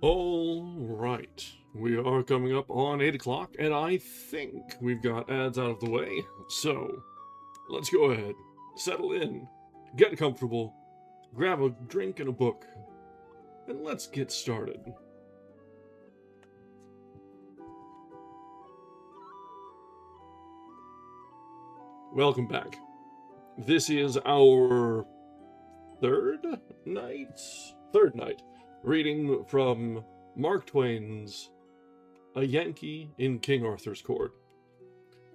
All right, we are coming up on 8 o'clock, and I think we've got ads out of the way. So, let's go ahead, settle in, get comfortable, grab a drink and a book, and let's get started. Welcome back. This is our third night reading from Mark Twain's A Yankee in King Arthur's Court.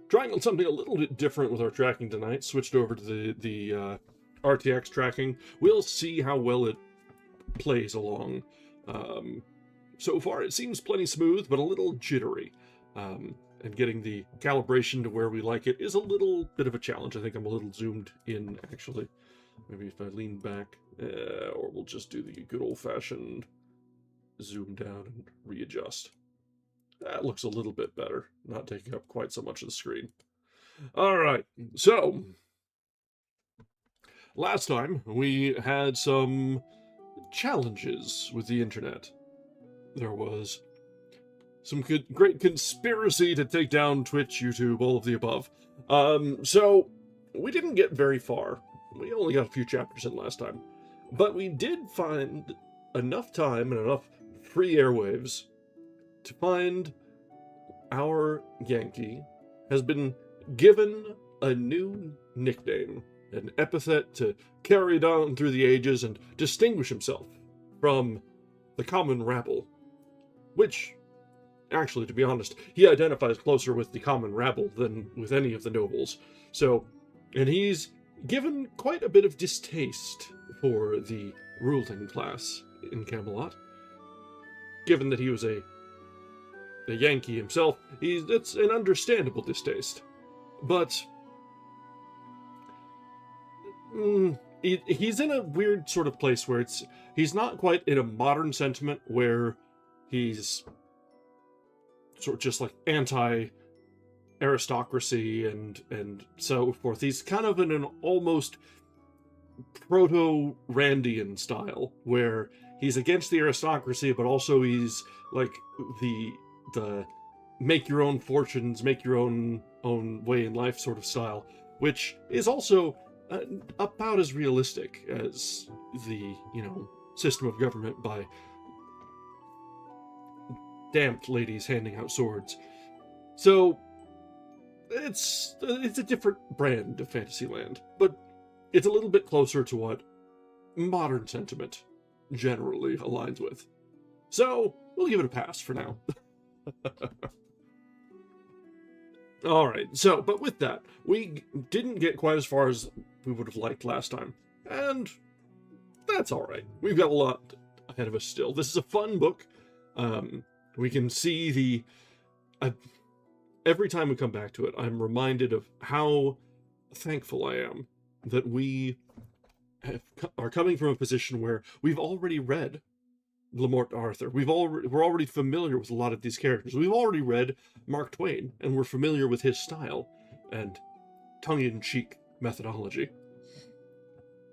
Trying on something a little bit different with our tracking tonight, switched over to the RTX tracking. We'll see how well it plays along. So far it seems plenty smooth, but a little jittery. And getting the calibration to where we like it is a little bit of a challenge. I think I'm a little zoomed in, actually. Maybe if I lean back, or we'll just do the good old-fashioned zoom down and readjust. That looks a little bit better, not taking up quite so much of the screen. All right, so last time we had some challenges with the internet. There was some great conspiracy to take down Twitch, YouTube, all of the above. So we didn't get very far. We only got a few chapters in last time. But we did find enough time and enough free airwaves to find our Yankee has been given a new nickname, an epithet to carry down through the ages and distinguish himself from the common rabble. Which, actually, to be honest, he identifies closer with the common rabble than with any of the nobles. So, and he's given quite a bit of distaste for the ruling class in Camelot. Given that he was a Yankee himself, it's an understandable distaste. But he's in a weird sort of place where he's not quite in a modern sentiment where he's sort of just like anti-aristocracy and so forth. He's kind of in an almost proto-Randian style, where he's against the aristocracy, but also he's like the make your own fortunes, make your own way in life sort of style, which is also about as realistic as the, system of government by damned ladies handing out swords. So it's a different brand of Fantasyland, but it's a little bit closer to what modern sentiment generally aligns with. So we'll give it a pass for now. Alright, so, but with that, we didn't get quite as far as we would have liked last time, and that's alright. We've got a lot ahead of us still. This is a fun book. We can see every time we come back to it, I'm reminded of how thankful I am that we are coming from a position where we've already read Le Morte d'Arthur. We're already familiar with a lot of these characters. We've already read Mark Twain, and we're familiar with his style and tongue-in-cheek methodology.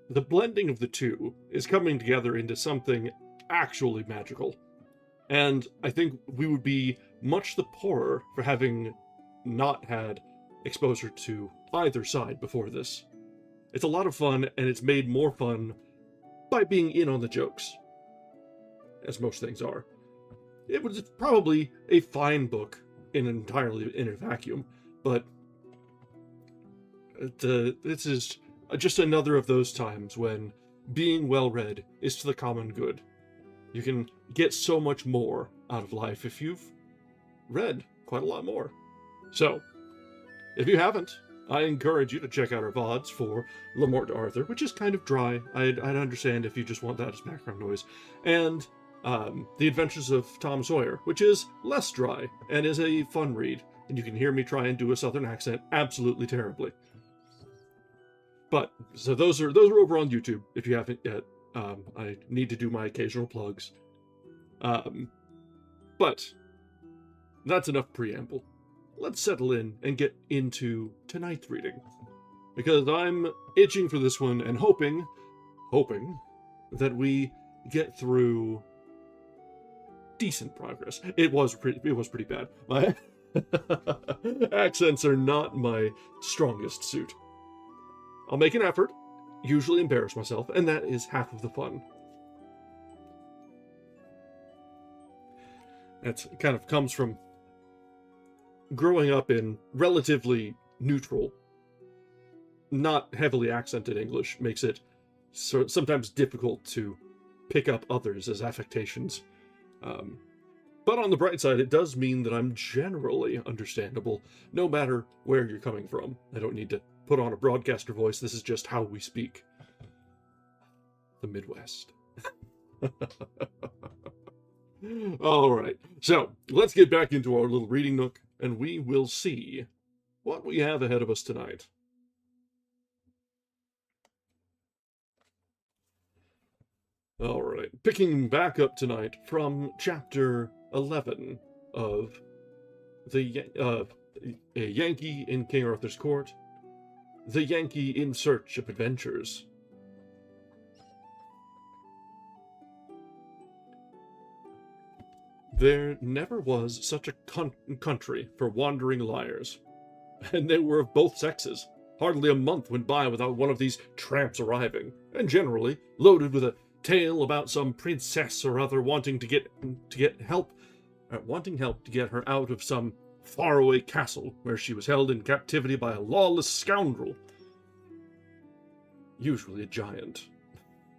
The blending of the two is coming together into something actually magical. And I think we would be much the poorer for having not had exposure to either side before this. It's a lot of fun, and it's made more fun by being in on the jokes, as most things are. It was probably a fine book entirely in a vacuum, but this is just another of those times when being well-read is to the common good. You can get so much more out of life if you've read quite a lot more. So, if you haven't, I encourage you to check out our VODs for Le Morte d'Arthur, which is kind of dry. I'd understand if you just want that as background noise. And The Adventures of Tom Sawyer, which is less dry and is a fun read. And you can hear me try and do a southern accent absolutely terribly. But, so those are over on YouTube, if you haven't yet. I need to do my occasional plugs. But that's enough preamble. Let's settle in and get into tonight's reading. Because I'm itching for this one and hoping that we get through decent progress. It was pretty bad. My accents are not my strongest suit. I'll make an effort, usually embarrass myself, and that is half of the fun. That kind of comes from growing up in relatively neutral, not heavily accented English. Makes it sometimes difficult to pick up others as affectations. But on the bright side, it does mean that I'm generally understandable, no matter where you're coming from. I don't need to put on a broadcaster voice. This is just how we speak. The Midwest. All right, so let's get back into our little reading nook, and we will see what we have ahead of us tonight. All right, picking back up tonight from chapter 11 of A Yankee in King Arthur's Court, The Yankee in Search of Adventures. There never was such a country for wandering liars, and they were of both sexes. Hardly a month went by without one of these tramps arriving, and generally loaded with a tale about some princess or other wanting help to get her out of some faraway castle where she was held in captivity by a lawless scoundrel, usually a giant.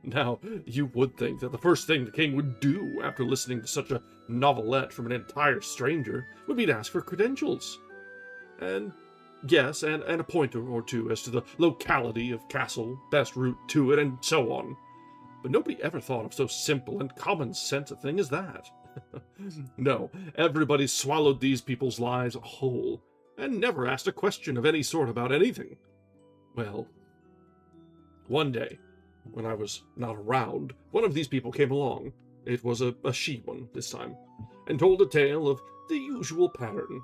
Now, you would think that the first thing the king would do after listening to such a novelette from an entire stranger would be to ask for credentials. And yes, and a pointer or two as to the locality of castle, best route to it, and so on. But nobody ever thought of so simple and common sense a thing as that. No, everybody swallowed these people's lives whole, and never asked a question of any sort about anything. Well, one day, when I was not around, one of these people came along. It was a she-one this time, and told a tale of the usual pattern.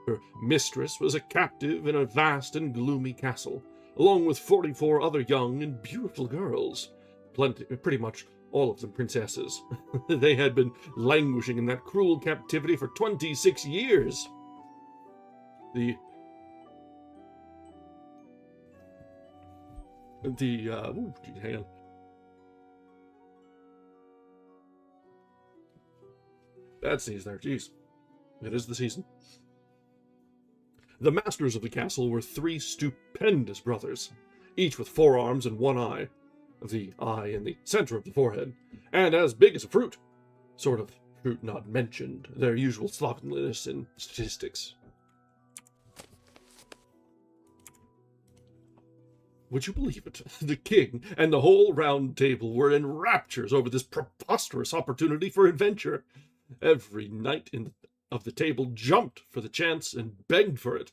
Her mistress was a captive in a vast and gloomy castle, along with 44 other young and beautiful girls, pretty much all of them princesses. They had been languishing in that cruel captivity for 26 years. Hang on. Bad sneeze there, jeez. It is the season. The masters of the castle were 3 stupendous brothers, each with 4 arms and 1 eye, the eye in the center of the forehead, and as big as a fruit. Sort of fruit not mentioned, their usual slovenliness in statistics. Would you believe it? The king and the whole round table were in raptures over this preposterous opportunity for adventure. Every knight of the table jumped for the chance and begged for it.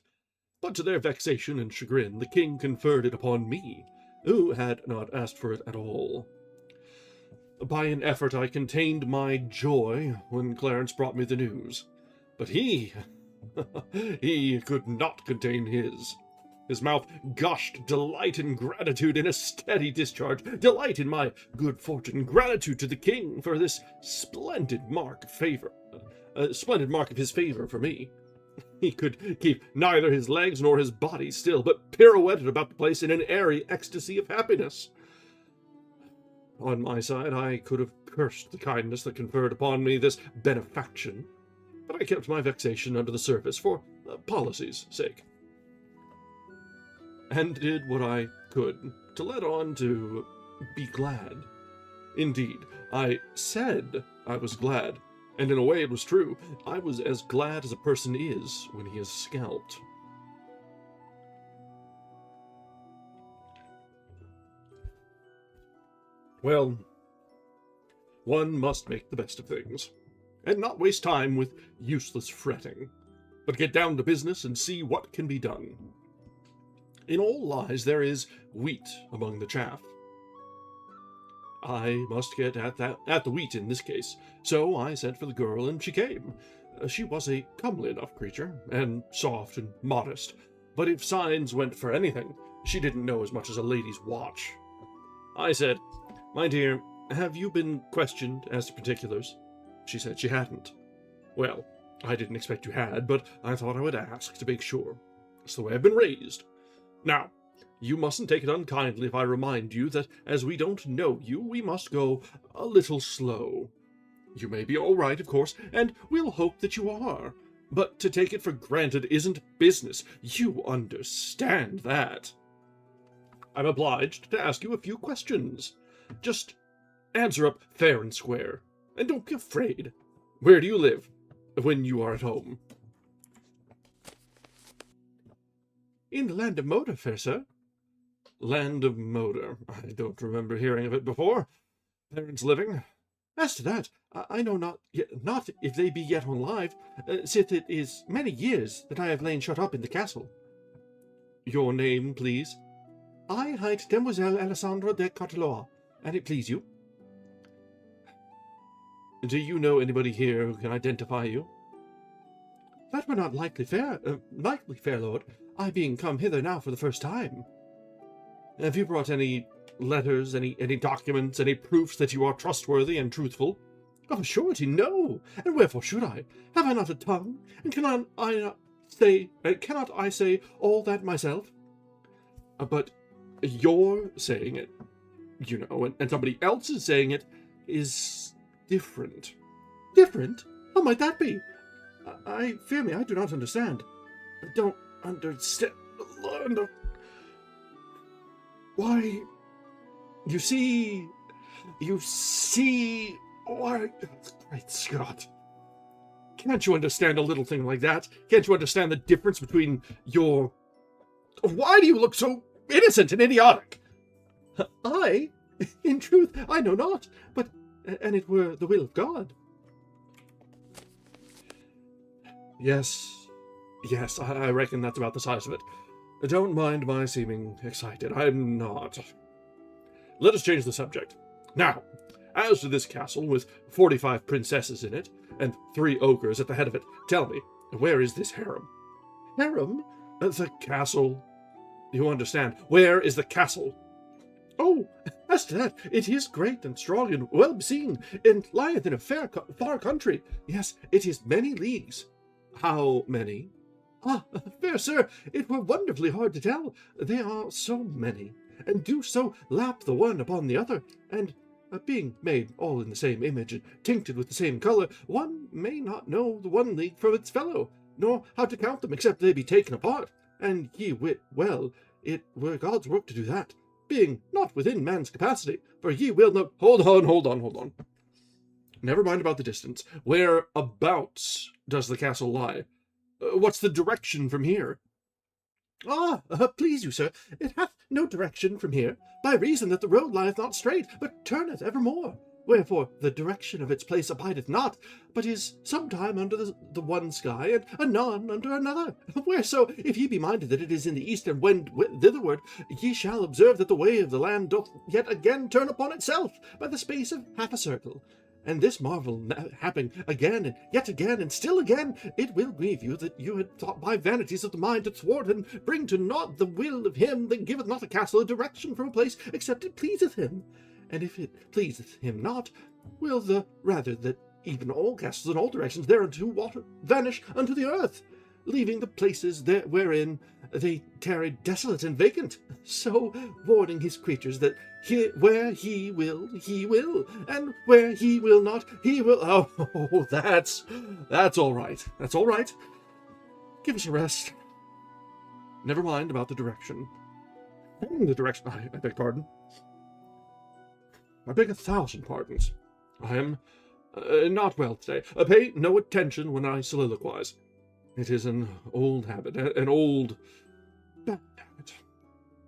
But to their vexation and chagrin, the king conferred it upon me, who had not asked for it at all. By an effort I contained my joy when Clarence brought me the news. But he could not contain his. His mouth gushed delight and gratitude in a steady discharge, delight in my good fortune, gratitude to the king for this splendid mark of his favor for me. He could keep neither his legs nor his body still, but pirouetted about the place in an airy ecstasy of happiness. On my side, I could have cursed the kindness that conferred upon me this benefaction, but I kept my vexation under the surface for policy's sake, and did what I could to let on to be glad. Indeed, I said I was glad, and in a way it was true. I was as glad as a person is when he is scalped. Well, one must make the best of things, and not waste time with useless fretting, but get down to business and see what can be done. In all lies there is wheat among the chaff. I must get at the wheat in this case, so I sent for the girl, and she came. She was a comely enough creature, and soft and modest, but if signs went for anything, she didn't know as much as a lady's watch. I said, "My dear, have you been questioned as to particulars?" She said she hadn't. Well, I didn't expect you had, but I thought I would ask to make sure. It's the way I've been raised. Now, you mustn't take it unkindly if I remind you that as we don't know you, we must go a little slow. You may be all right, of course, and we'll hope that you are. But to take it for granted isn't business. You understand that. I'm obliged to ask you a few questions. Just answer up fair and square. And don't be afraid. Where do you live when you are at home? In the land of Moder, fair sir. Land of Moder. I don't remember hearing of it before. Parents living? As to that, I know not if they be yet alive, sith it is many years that I have lain shut up in the castle. Your name, please? I hight Demoiselle Alessandra de Carteloa, and it please you. Do you know anybody here who can identify you? That were not likely, fair lord, I being come hither now for the first time. Have you brought any letters, any documents, any proofs that you are trustworthy and truthful? Of a surety, no. And wherefore should I? Have I not a tongue? And cannot I say all that myself? But you're saying it, you know, and somebody else is saying it is different. Different? How might that be? I fear me, I do not understand. I don't understand. Why, you see, why, great Scott. Can't you understand a little thing like that? Can't you understand the difference between your... Why do you look so innocent and idiotic? I? In truth, I know not, but, and it were the will of God. Yes, I reckon that's about the size of it. Don't mind my seeming excited. I'm not. Let us change the subject. Now, as to this castle with 45 princesses in it, and 3 ogres at the head of it, tell me, where is this harem? Harem? The castle. You understand. Where is the castle? Oh, as to that, it is great and strong and well beseen, and lieth in a far country. Yes, it is many leagues. How many? Ah, fair sir, it were wonderfully hard to tell. They are so many, and do so lap the one upon the other, and being made all in the same image and tincted with the same colour, one may not know the one league from its fellow, nor how to count them except they be taken apart. And ye wit well, it were God's work to do that, being not within man's capacity, for ye will not... Hold on. Never mind about the distance. Whereabouts does the castle lie? What's the direction from here? Ah, please you, sir, it hath no direction from here, by reason that the road lieth not straight, but turneth evermore. Wherefore the direction of its place abideth not, but is sometime under the one sky, and anon under another. Whereso, if ye be minded that it is in the east, and wend thitherward, ye shall observe that the way of the land doth yet again turn upon itself, by the space of half a circle. And this marvel happening again, and yet again, and still again, it will grieve you that you had thought by vanities of the mind to thwart and bring to naught the will of him that giveth not a castle a direction from a place, except it pleaseth him. And if it pleaseth him not, will the rather that even all castles in all directions thereunto vanish unto the earth, leaving the places there wherein they tarry desolate and vacant, so warning his creatures that where he will, and where he will not, he will... Oh, that's all right. That's all right. Give us a rest. Never mind about the direction. The direction... I beg pardon. I beg 1,000 pardons. I am not well today. Pay no attention when I soliloquize. It is an old habit, an old bad habit,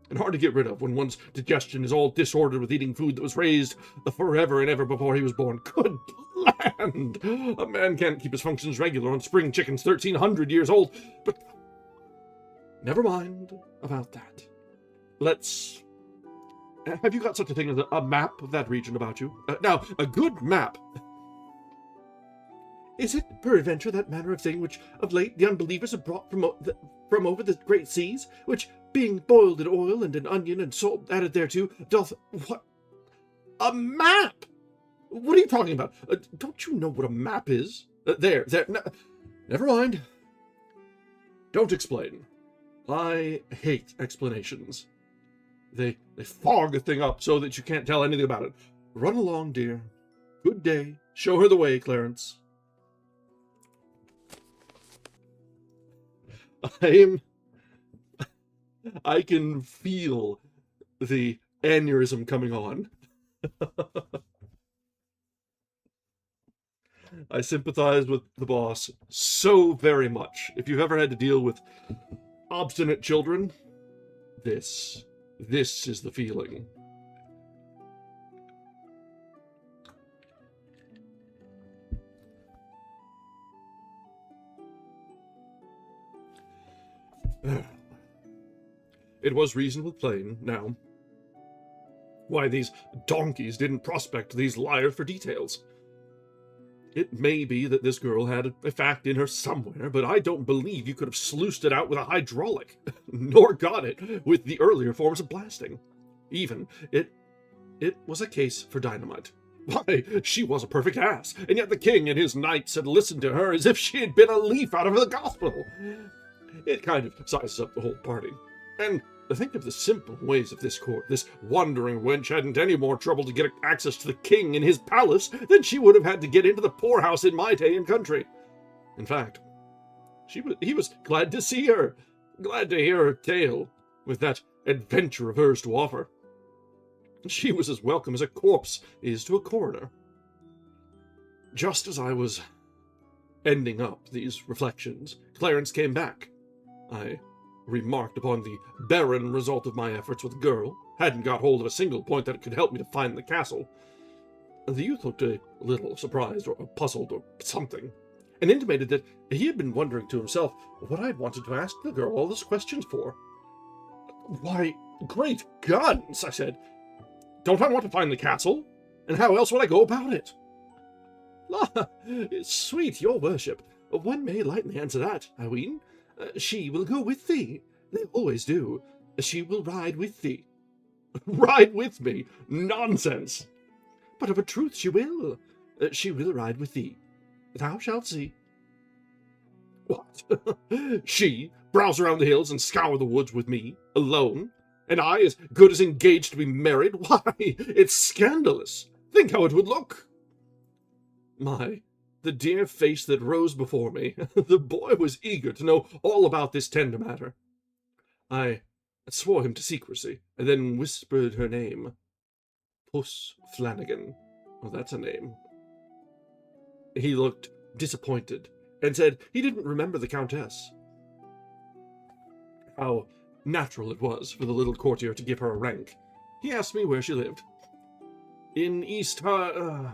and hard to get rid of when one's digestion is all disordered with eating food that was raised forever and ever before he was born. Good land! A man can't keep his functions regular on spring chickens 1,300 years old, but never mind about that. Let's... Have you got such a thing as a map of that region about you? Now, a good map... Is it, peradventure, that manner of thing which of late the unbelievers have brought from over the great seas, which, being boiled in oil and an onion and salt added thereto, doth... What? A map! What are you talking about? Don't you know what a map is? There. No, never mind. Don't explain. I hate explanations. They fog a thing up so that you can't tell anything about it. Run along, dear. Good day. Show her the way, Clarence. I can feel the aneurysm coming on. I sympathize with the boss so very much. If you've ever had to deal with obstinate children, this is the feeling. It was reasonably plain, now, why these donkeys didn't prospect these liars for details. It may be that this girl had a fact in her somewhere, but I don't believe you could have sluiced it out with a hydraulic, nor got it with the earlier forms of blasting. Even, it was a case for dynamite. Why, she was a perfect ass, and yet the king and his knights had listened to her as if she had been a leaf out of the gospel. It kind of sizes up the whole party. And think of the simple ways of this court. This wandering wench hadn't any more trouble to get access to the king in his palace than she would have had to get into the poorhouse in my day and country. In fact, he was glad to see her, glad to hear her tale, with that adventure of hers to offer. She was as welcome as a corpse is to a coroner. Just as I was ending up these reflections, Clarence came back. I remarked upon the barren result of my efforts with the girl, hadn't got hold of a single point that could help me to find the castle. The youth looked a little surprised or puzzled or something, and intimated that he had been wondering to himself what I'd wanted to ask the girl all those questions for. Why, great guns, I said. Don't I want to find the castle? And how else would I go about it? La, sweet your worship, one may lightly answer that, I ween. She will go with thee. They always do. She will ride with thee. Ride with me? Nonsense! But of a truth she will. She will ride with thee. Thou shalt see. What? She browse around the hills and scour the woods with me, alone? And I as good as engaged to be married? Why, it's scandalous. Think how it would look. The dear face that rose before me. The boy was eager to know all about this tender matter. I swore him to secrecy, and then whispered her name. Puss Flanagan. Oh, that's a name. He looked disappointed, and said he didn't remember the Countess. How natural it was for the little courtier to give her a rank. He asked me where she lived. In East I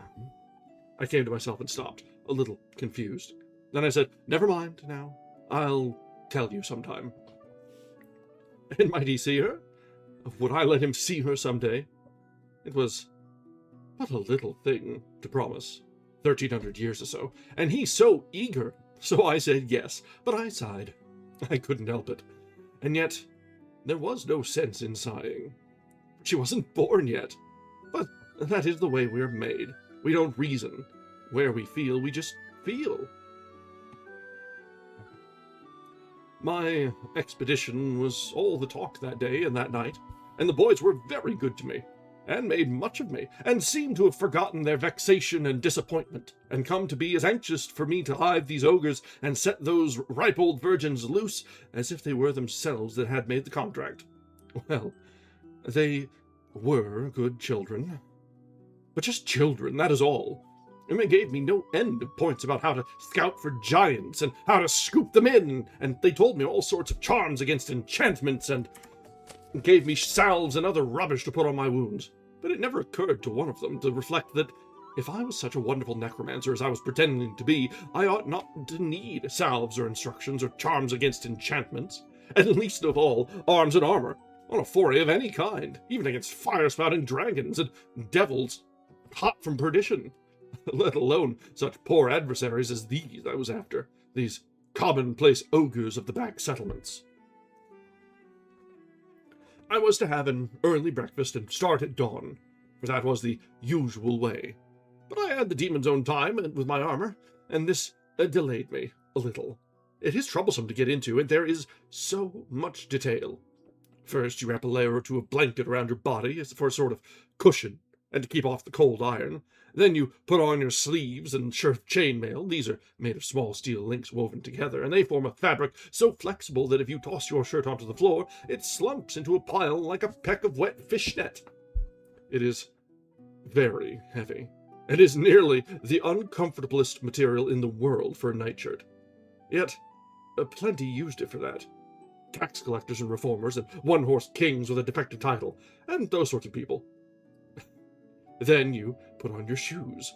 came to myself and stopped, a little confused. Then I said, never mind now. I'll tell you sometime. And might he see her? Would I let him see her someday? It was but a little thing to promise, 1,300 years or so, and he so eager. So I said yes, but I sighed. I couldn't help it. And yet, there was no sense in sighing. She wasn't born yet. But that is the way we're made. We don't reason. Where we feel, we just feel. My expedition was all the talk that day and that night, and the boys were very good to me, and made much of me, and seemed to have forgotten their vexation and disappointment, and come to be as anxious for me to hive these ogres and set those ripe old virgins loose as if they were themselves that had made the contract. Well, they were good children. But just children, that is all. And they gave me no end of points about how to scout for giants, and how to scoop them in, and they told me all sorts of charms against enchantments, and gave me salves and other rubbish to put on my wounds. But it never occurred to one of them to reflect that if I was such a wonderful necromancer as I was pretending to be, I ought not to need salves or instructions or charms against enchantments, and least of all, arms and armor, on a foray of any kind, even against fire-spouting dragons and devils hot from perdition, let alone such poor adversaries as these I was after, these commonplace ogres of the back settlements. I was to have an early breakfast and start at dawn, for that was the usual way. but I had the demon's own time and with my armor, and this delayed me a little. It is troublesome to get into, and there is so much detail. First, you wrap a layer or two of blanket around your body as for a sort of cushion, and to keep off the cold iron. Then you put on your sleeves and shirt chainmail. These are made of small steel links woven together, and they form a fabric so flexible that if you toss your shirt onto the floor, it slumps into a pile like a peck of wet fishnet. It is very heavy. It is nearly the uncomfortablest material in the world for a nightshirt. Yet, plenty used it for that. Tax collectors and reformers, and one-horse kings with a defective title, and those sorts of people. Then you put on your shoes.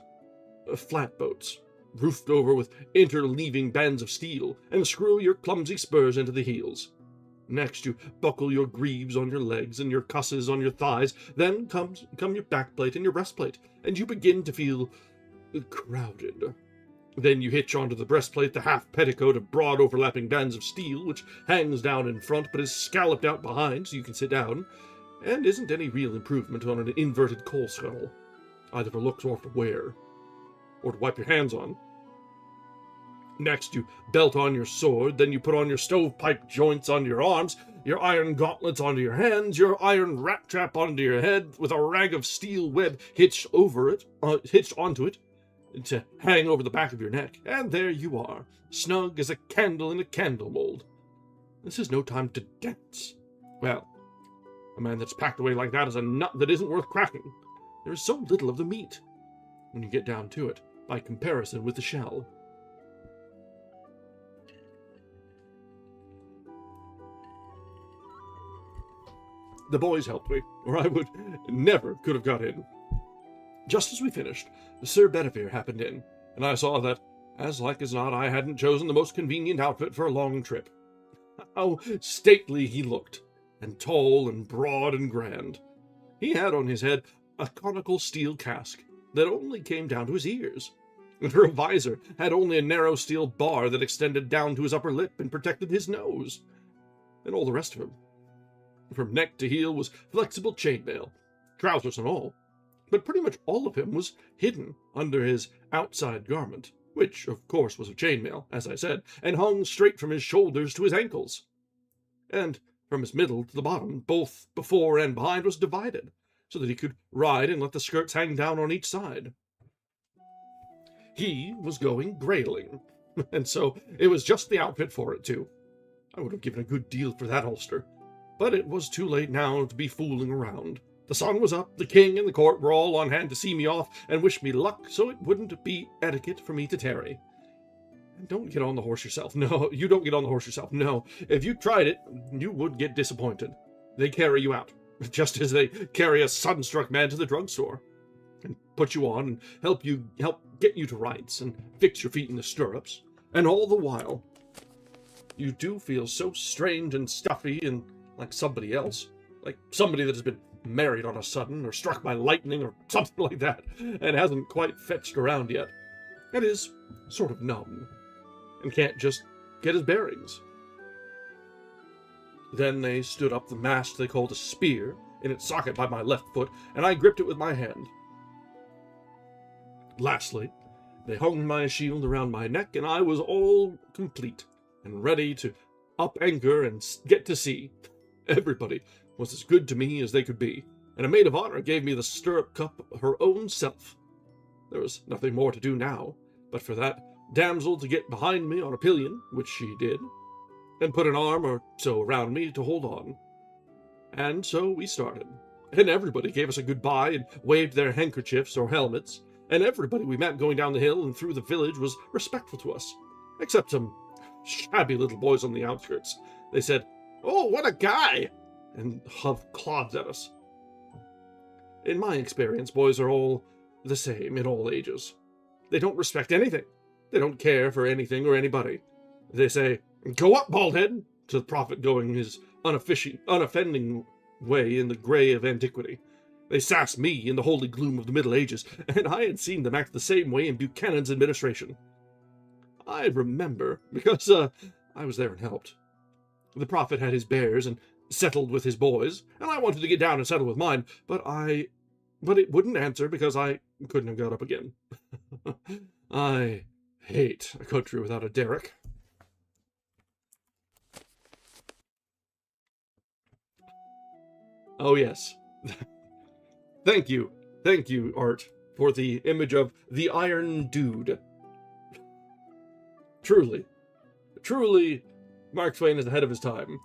Flatboats, roofed over with interleaving bands of steel, and screw your clumsy spurs into the heels. Next, you buckle your greaves on your legs and your cusses on your thighs. Then come your backplate and your breastplate, and you begin to feel crowded. Then you hitch onto the breastplate the half petticoat of broad overlapping bands of steel, which hangs down in front but is scalloped out behind so you can sit down, and isn't any real improvement on an inverted coal scuttle, either for looks or for wear, or to wipe your hands on. Next, you belt on your sword, then you put on your stovepipe joints onto your arms, your iron gauntlets onto your hands, your iron rat-trap onto your head, with a rag of steel web hitched onto it, to hang over the back of your neck, and there you are, snug as a candle in a candle mold. This is no time to dance. Well, a man that's packed away like that is a nut that isn't worth cracking. There is so little of the meat, when you get down to it, by comparison with the shell. The boys helped me, or I would never could have got in. Just as we finished, Sir Bedivere happened in, and I saw that, as like as not, I hadn't chosen the most convenient outfit for a long trip. How stately he looked, and tall and broad and grand. He had on his head a conical steel casque that only came down to his ears, and for a visor had only a narrow steel bar that extended down to his upper lip and protected his nose, and all the rest of him. From neck to heel was flexible chainmail, trousers and all, but pretty much all of him was hidden under his outside garment, which, of course, was of chainmail, as I said, and hung straight from his shoulders to his ankles. And from his middle to the bottom, both before and behind, was divided, so that he could ride and let the skirts hang down on each side. He was going grailing, and so it was just the outfit for it, too. I would have given a good deal for that ulster, but it was too late now to be fooling around. The sun was up, the king and the court were all on hand to see me off and wish me luck, so it wouldn't be etiquette for me to tarry. And don't get on the horse yourself. No, you don't get on the horse yourself. No, if you tried it, you would get disappointed. They carry you out, just as they carry a sunstruck man to the drugstore, and put you on and help get you to rights and fix your feet in the stirrups. And all the while, you do feel so strange and stuffy and like somebody else, like somebody that has been married on a sudden, or struck by lightning, or something like that, and hasn't quite fetched around yet, and is sort of numb, and can't just get his bearings. Then they stood up the mast they called a spear, in its socket by my left foot, and I gripped it with my hand. Lastly, they hung my shield around my neck, and I was all complete, and ready to up anchor and get to sea. Everybody was as good to me as they could be, and a maid of honor gave me the stirrup cup her own self. There was nothing more to do now, but for that damsel to get behind me on a pillion, which she did, and put an arm or so around me to hold on. And so we started, and everybody gave us a goodbye and waved their handkerchiefs or helmets, and everybody we met going down the hill and through the village was respectful to us, except some shabby little boys on the outskirts. They said, "Oh, what a guy!" and huffed clods at us. In my experience, boys are all the same in all ages. They don't respect anything. They don't care for anything or anybody. They say, "Go up, baldhead," to the prophet going his unoffending way in the grey of antiquity. They sass me in the holy gloom of the Middle Ages, and I had seen them act the same way in Buchanan's administration. I remember, because I was there and helped. The prophet had his bears and settled with his boys, and I wanted to get down and settle with mine, but I but it wouldn't answer because I couldn't have got up again. I hate a country without a Derek. Oh, yes. Thank you, Art, for the image of the Iron Dude. Truly, Mark Twain is ahead of his time.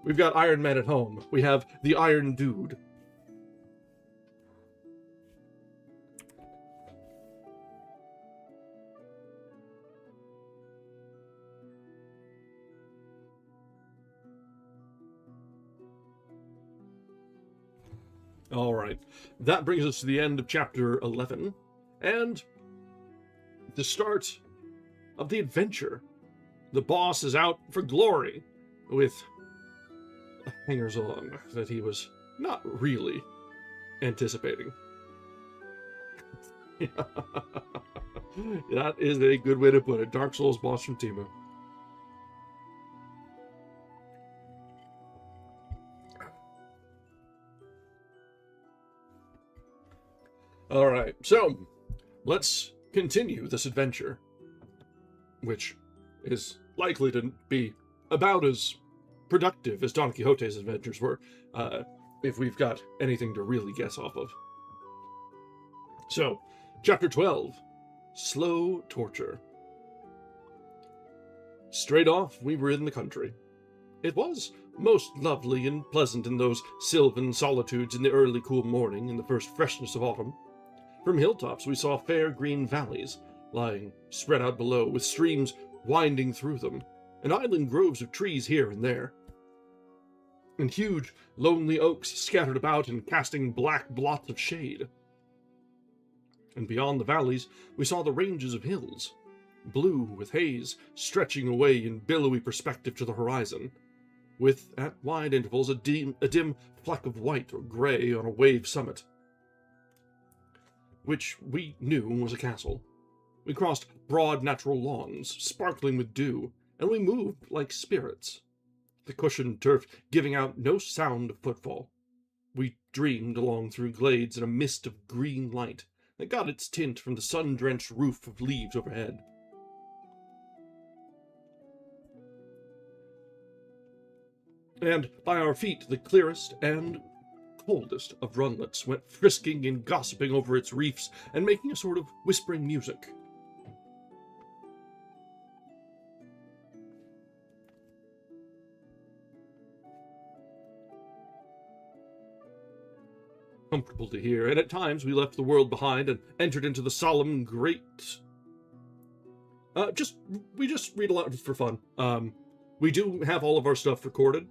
We've got Iron Man at home. We have the Iron Dude. All right, that brings us to the end of chapter 11, and the start of the adventure. The boss is out for glory with hangers-on that he was not really anticipating. That is a good way to put it. Dark Souls boss from Timu. Alright, so let's continue this adventure, which is likely to be about as productive as Don Quixote's adventures were, if we've got anything to really guess off of. So, chapter 12, Slow Torture. Straight off, we were in the country. It was most lovely and pleasant in those sylvan solitudes in the early cool morning in the first freshness of autumn. From hilltops we saw fair green valleys, lying spread out below, with streams winding through them, and island groves of trees here and there, and huge, lonely oaks scattered about and casting black blots of shade. And beyond the valleys we saw the ranges of hills, blue with haze, stretching away in billowy perspective to the horizon, with, at wide intervals, a dim fleck of white or grey on a wave summit, which we knew was a castle. We crossed broad natural lawns, sparkling with dew, and we moved like spirits, the cushioned turf giving out no sound of footfall. We dreamed along through glades in a mist of green light that got its tint from the sun-drenched roof of leaves overhead. And by our feet the clearest and coldest of runlets went frisking and gossiping over its reefs and making a sort of whispering music. Comfortable to hear, and at times we left the world behind and entered into the solemn great... we just read aloud for fun. We do have all of our stuff recorded,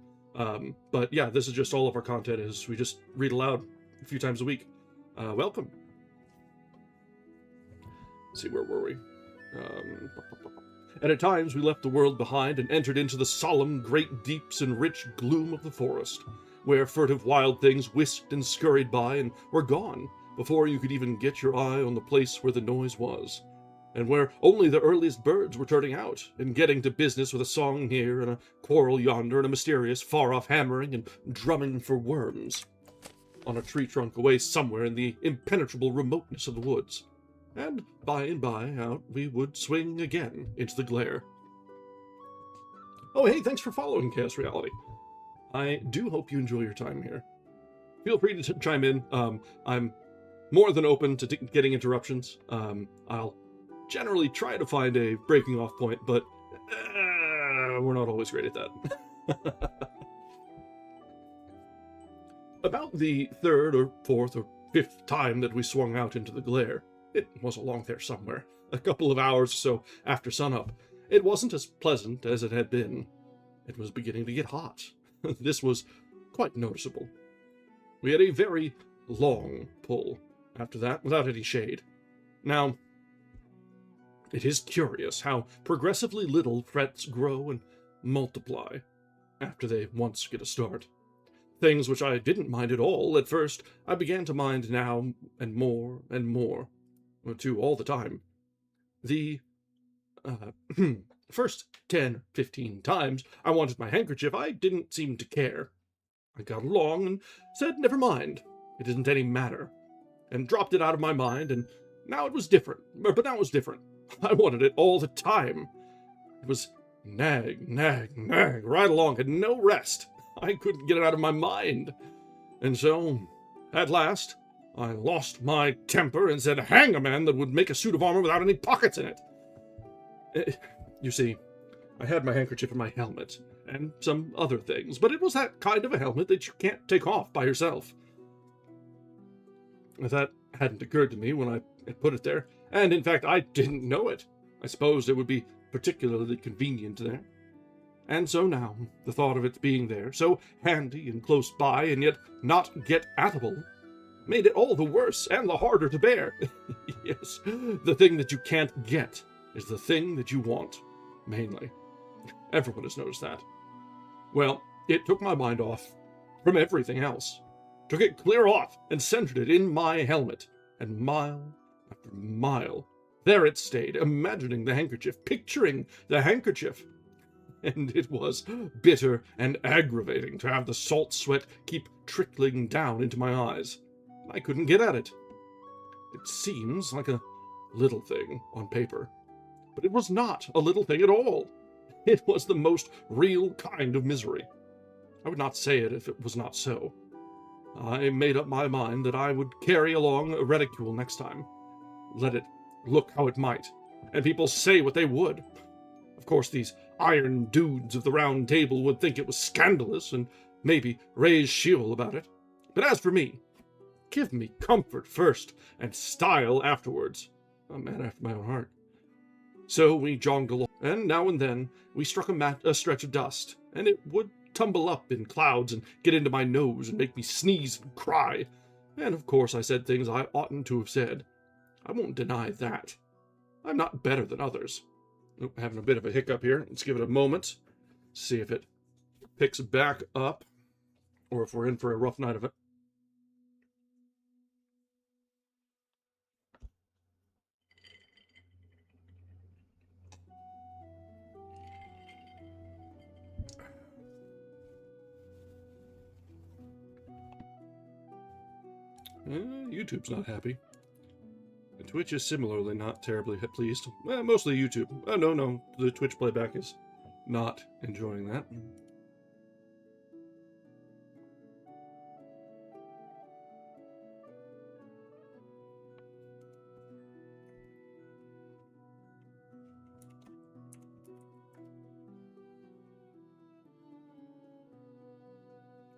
but yeah, this is just all of our content is we just read aloud a few times a week. Welcome. Let's see, where were we? And at times we left the world behind and entered into the solemn great deeps and rich gloom of the forest, where furtive wild things whisked and scurried by and were gone before you could even get your eye on the place where the noise was, and where only the earliest birds were turning out and getting to business with a song here and a quarrel yonder and a mysterious far-off hammering and drumming for worms on a tree trunk away somewhere in the impenetrable remoteness of the woods. And by out we would swing again into the glare. Oh hey, thanks for following Chaos Reality. I do hope you enjoy your time here. Feel free to chime in. I'm more than open to getting interruptions. I'll generally try to find a breaking off point, but we're not always great at that. About the third or fourth or fifth time that we swung out into the glare, it was along there somewhere, a couple of hours or so after sunup, it wasn't as pleasant as it had been. It was beginning to get hot. This was quite noticeable. We had a very long pull after that, without any shade. Now, it is curious how progressively little frets grow and multiply after they once get a start. Things which I didn't mind at all at first, I began to mind now and more, to all the time. The first 10, 15 times I wanted my handkerchief, I didn't seem to care. I got along and said never mind, it isn't any matter, and dropped it out of my mind, and now it was different. But now it was different. I wanted it all the time. It was nag, nag, nag, right along, had no rest. I couldn't get it out of my mind. And so, at last, I lost my temper and said, hang a man that would make a suit of armor without any pockets in it. You see, I had my handkerchief in my helmet, and some other things, but it was that kind of a helmet that you can't take off by yourself. That hadn't occurred to me when I had put it there, and in fact I didn't know it. I supposed it would be particularly convenient there. And so now, the thought of it being there, so handy and close by, and yet not get-atable, made it all the worse and the harder to bear. Yes, the thing that you can't get is the thing that you want, mainly. Everyone has noticed that. Well, it took my mind off from everything else. Took it clear off and centered it in my helmet. And mile after mile, there it stayed, imagining the handkerchief, picturing the handkerchief. And it was bitter and aggravating to have the salt sweat keep trickling down into my eyes. I couldn't get at it. It seems like a little thing on paper, but it was not a little thing at all. It was the most real kind of misery. I would not say it if it was not so. I made up my mind that I would carry along a reticule next time. Let it look how it might, and people say what they would. Of course, these iron dudes of the Round Table would think it was scandalous and maybe raise Sheol about it. But as for me, give me comfort first and style afterwards. A man after my own heart. So we jogged along, and now and then we struck a stretch of dust, and it would tumble up in clouds and get into my nose and make me sneeze and cry. And of course I said things I oughtn't to have said. I won't deny that. I'm not better than others. Oh, having a bit of a hiccup here. Let's give it a moment. See if it picks back up, or if we're in for a rough night of it. YouTube's not happy. And Twitch is similarly not terribly pleased. Mostly YouTube. No, the Twitch playback is not enjoying that.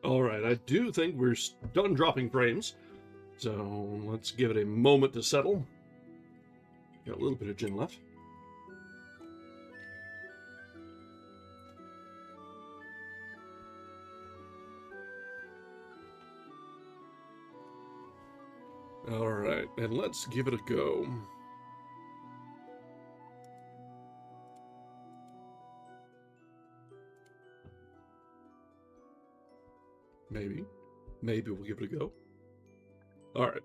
Alright, I do think we're done dropping frames. So let's give it a moment to settle. Got a little bit of gin left. Alright, and let's give it a go. Maybe we'll give it a go. Alright.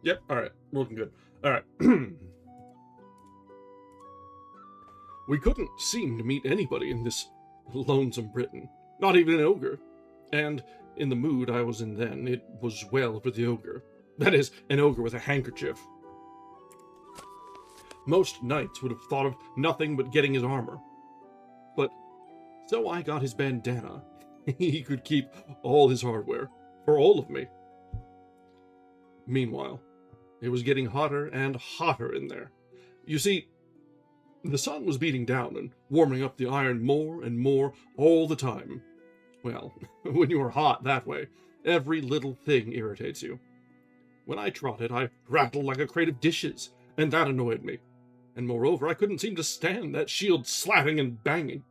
Yep, alright. Looking good. Alright. We couldn't seem to meet anybody in this lonesome Britain. Not even an ogre. And in the mood I was in then, it was well for the ogre. That is, an ogre with a handkerchief. Most knights would have thought of nothing but getting his armor. But so I got his bandana. He could keep all his hardware, for all of me. Meanwhile, it was getting hotter and hotter in there. You see, the sun was beating down and warming up the iron more and more all the time. Well, when you are hot that way, every little thing irritates you. When I trotted, I rattled like a crate of dishes, and that annoyed me. And moreover, I couldn't seem to stand that shield slapping and banging.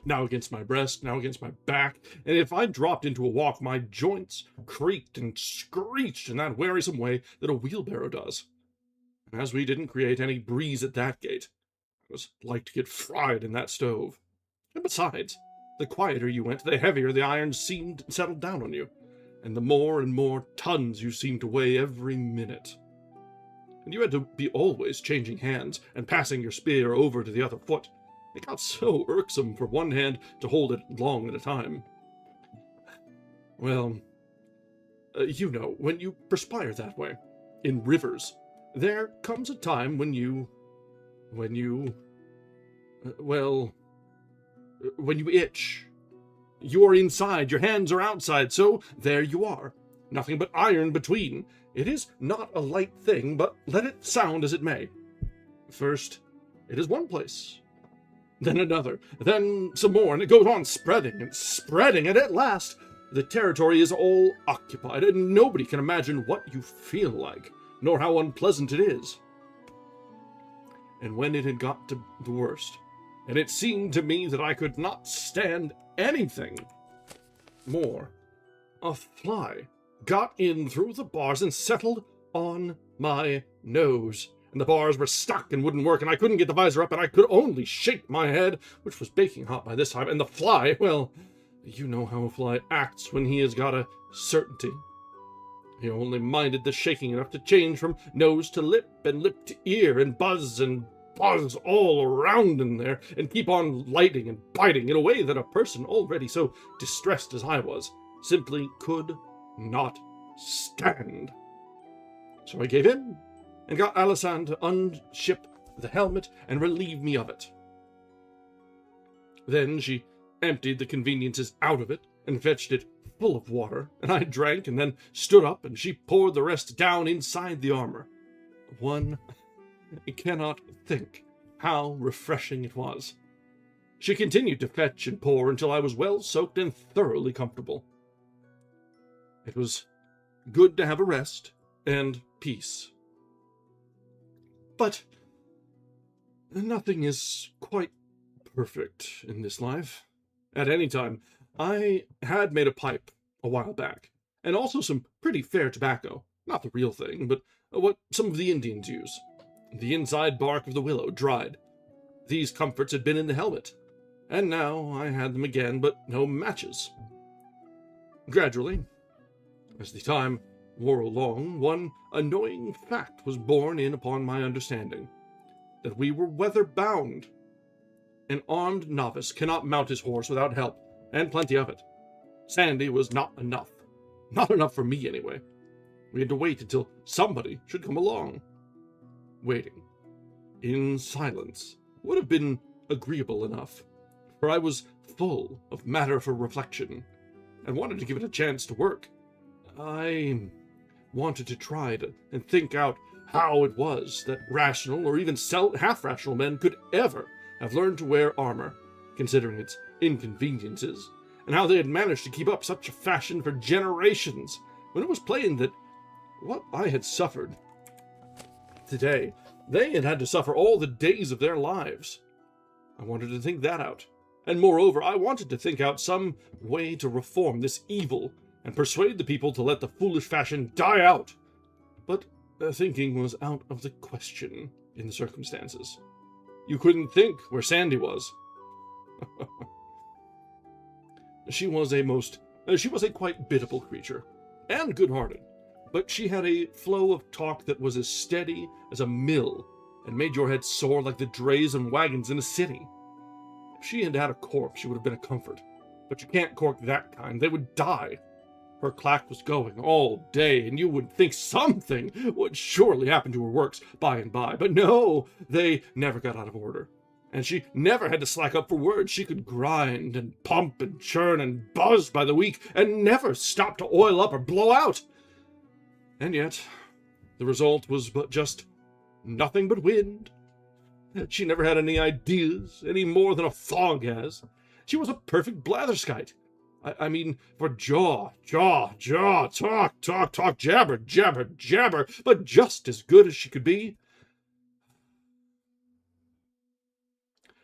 Now against my breast, now against my back, and if I dropped into a walk, my joints creaked and screeched in that wearisome way that a wheelbarrow does. And as we didn't create any breeze at that gate, it was like to get fried in that stove. And besides, the quieter you went, the heavier the iron seemed settled down on you, and the more and more tons you seemed to weigh every minute. And you had to be always changing hands and passing your spear over to the other foot, It got so irksome for one hand to hold it long at a time. Well, you know, when you perspire that way, in rivers, there comes a time when you itch. You're inside, your hands are outside, so there you are. Nothing but iron between. It is not a light thing, but let it sound as it may. First, it is one place, then another, then some more, and it goes on spreading and spreading, and at last, the territory is all occupied, and nobody can imagine what you feel like, nor how unpleasant it is. And when it had got to the worst, and it seemed to me that I could not stand anything more, a fly got in through the bars and settled on my nose. And the bars were stuck and wouldn't work, and I couldn't get the visor up, and I could only shake my head, which was baking hot by this time, and the fly, well, you know how a fly acts when he has got a certainty. He only minded the shaking enough to change from nose to lip, and lip to ear, and buzz all around in there, and keep on lighting and biting in a way that a person already so distressed as I was simply could not stand. So I gave in, and got Alison to unship the helmet and relieve me of it. Then she emptied the conveniences out of it and fetched it full of water, and I drank and then stood up, and she poured the rest down inside the armor. One cannot think how refreshing it was. She continued to fetch and pour until I was well soaked and thoroughly comfortable. It was good to have a rest and peace. But nothing is quite perfect in this life. At any time, I had made a pipe a while back, and also some pretty fair tobacco. Not the real thing, but what some of the Indians use. The inside bark of the willow, dried. These comforts had been in the helmet, and now I had them again, but no matches. Gradually, as the time wore along, one annoying fact was borne in upon my understanding, that we were weather-bound. An armed novice cannot mount his horse without help, and plenty of it. Sandy was not enough. Not enough for me, anyway. We had to wait until somebody should come along. Waiting, in silence, would have been agreeable enough, for I was full of matter for reflection, and wanted to give it a chance to work. I wanted to try and think out how it was that rational or even half-rational men could ever have learned to wear armor, considering its inconveniences, and how they had managed to keep up such a fashion for generations, when it was plain that what I had suffered today, they had had to suffer all the days of their lives. I wanted to think that out, and moreover, I wanted to think out some way to reform this evil and persuade the people to let the foolish fashion die out. But thinking was out of the question in the circumstances. You couldn't think where Sandy was. She was a quite biddable creature, and good-hearted, but she had a flow of talk that was as steady as a mill, and made your head soar like the drays and wagons in a city. If she had had a cork, she would have been a comfort, but you can't cork that kind, they would die. Her clack was going all day, and you would think something would surely happen to her works by and by. But no, they never got out of order. And she never had to slack up for words. She could grind and pump and churn and buzz by the week, and never stop to oil up or blow out. And yet, the result was but just nothing but wind. She never had any ideas, any more than a fog has. She was a perfect blatherskite. I mean, for jaw, talk, jabber, but just as good as she could be.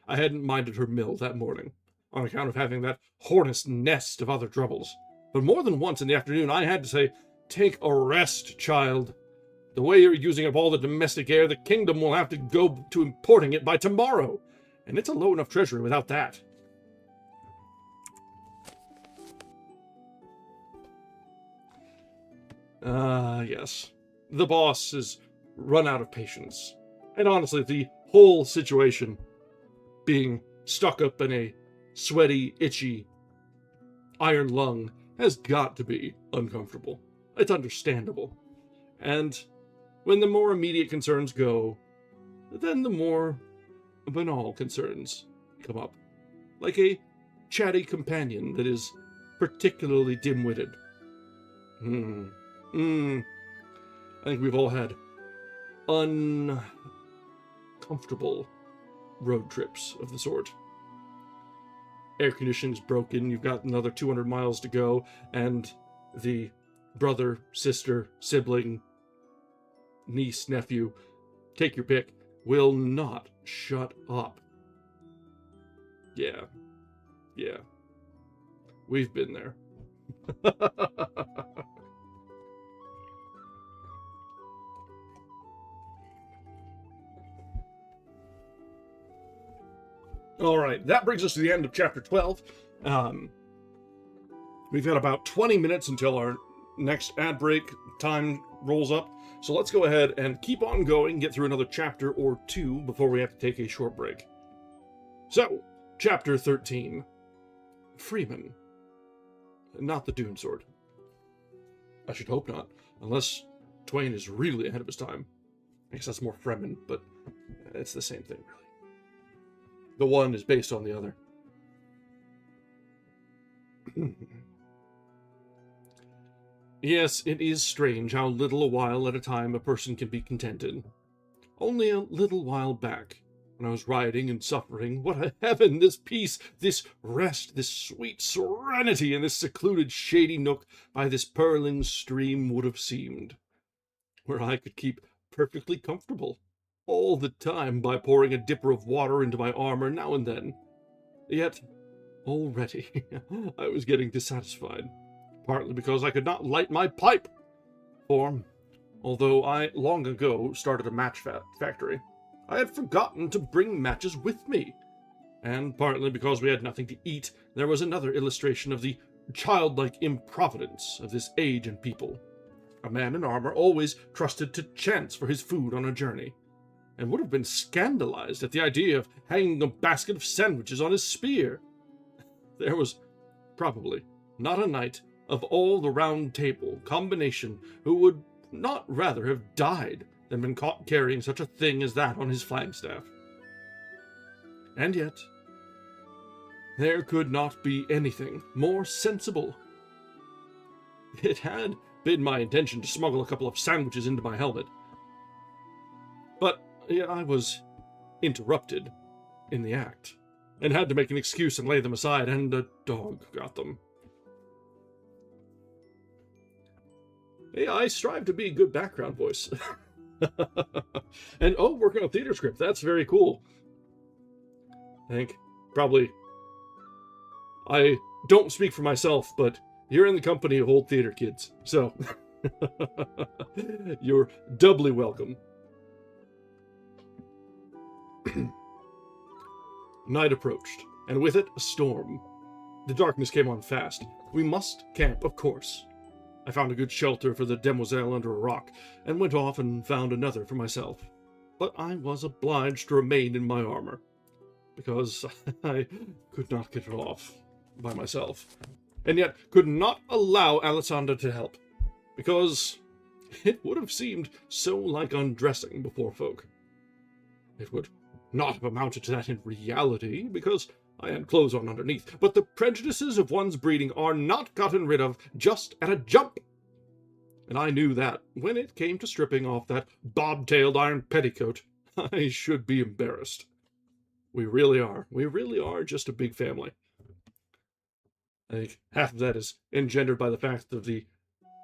I hadn't minded her mill that morning, on account of having that hornet's nest of other troubles. But more than once in the afternoon I had to say, "Take a rest, child. The way you're using up all the domestic air, the kingdom will have to go to importing it by tomorrow, and it's a low enough treasury without that." Yes. The boss is run out of patience. And honestly, the whole situation being stuck up in a sweaty, itchy iron lung has got to be uncomfortable. It's understandable. And when the more immediate concerns go, then the more banal concerns come up. Like a chatty companion that is particularly dim-witted. I think we've all had uncomfortable road trips of the sort. Air conditioning's broken, you've got another 200 miles to go, and the brother, sister, sibling, niece, nephew, take your pick, will not shut up. Yeah. We've been there. All right, that brings us to the end of chapter 12. We've got about 20 minutes until our next ad break time rolls up. So let's go ahead and keep on going, get through another chapter or two before we have to take a short break. So, chapter 13. Freeman. Not the Dune Sword. I should hope not, unless Twain is really ahead of his time. I guess that's more Fremen, but it's the same thing, really. The one is based on the other. Yes, it is strange how little a while at a time a person can be contented. Only a little while back, when I was riding and suffering, what a heaven this peace, this rest, this sweet serenity in this secluded shady nook by this purling stream would have seemed, where I could keep perfectly comfortable all the time by pouring a dipper of water into my armor now and then. Yet, already, I was getting dissatisfied, partly because I could not light my pipe, for, although I long ago started a match factory, I had forgotten to bring matches with me, and partly because we had nothing to eat, there was another illustration of the childlike improvidence of this age and people. A man in armor always trusted to chance for his food on a journey, and would have been scandalized at the idea of hanging a basket of sandwiches on his spear. There was probably not a knight of all the Round Table combination who would not rather have died than been caught carrying such a thing as that on his flagstaff. And yet, there could not be anything more sensible. It had been my intention to smuggle a couple of sandwiches into my helmet, but I was interrupted in the act, and had to make an excuse and lay them aside, and a dog got them. I strive to be a good background voice. And, working on a theater script, that's very cool. I think, probably, I don't speak for myself, but you're in the company of old theater kids, so you're doubly welcome. Night approached, and with it a storm. The darkness came on fast. We must camp, of course. I found a good shelter for the demoiselle under a rock, and went off and found another for myself. But I was obliged to remain in my armor, because I could not get it off by myself, and yet could not allow Alessandra to help, because it would have seemed so like undressing before folk. It would not have amounted to that in reality, because I had clothes on underneath, but the prejudices of one's breeding are not gotten rid of just at a jump. And I knew that, when it came to stripping off that bob-tailed iron petticoat, I should be embarrassed. We really are just a big family. I think half of that is engendered by the fact of the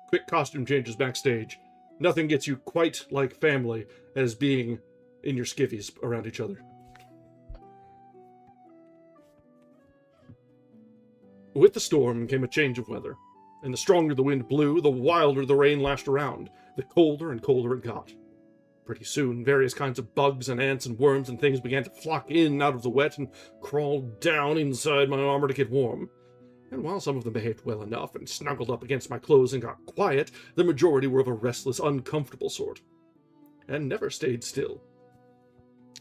quick costume changes backstage. Nothing gets you quite like family as being in your skivvies around each other. With the storm came a change of weather, and the stronger the wind blew, the wilder the rain lashed around, the colder and colder it got. Pretty soon, various kinds of bugs and ants and worms and things began to flock in out of the wet and crawl down inside my armor to get warm. And while some of them behaved well enough and snuggled up against my clothes and got quiet, the majority were of a restless, uncomfortable sort, and never stayed still,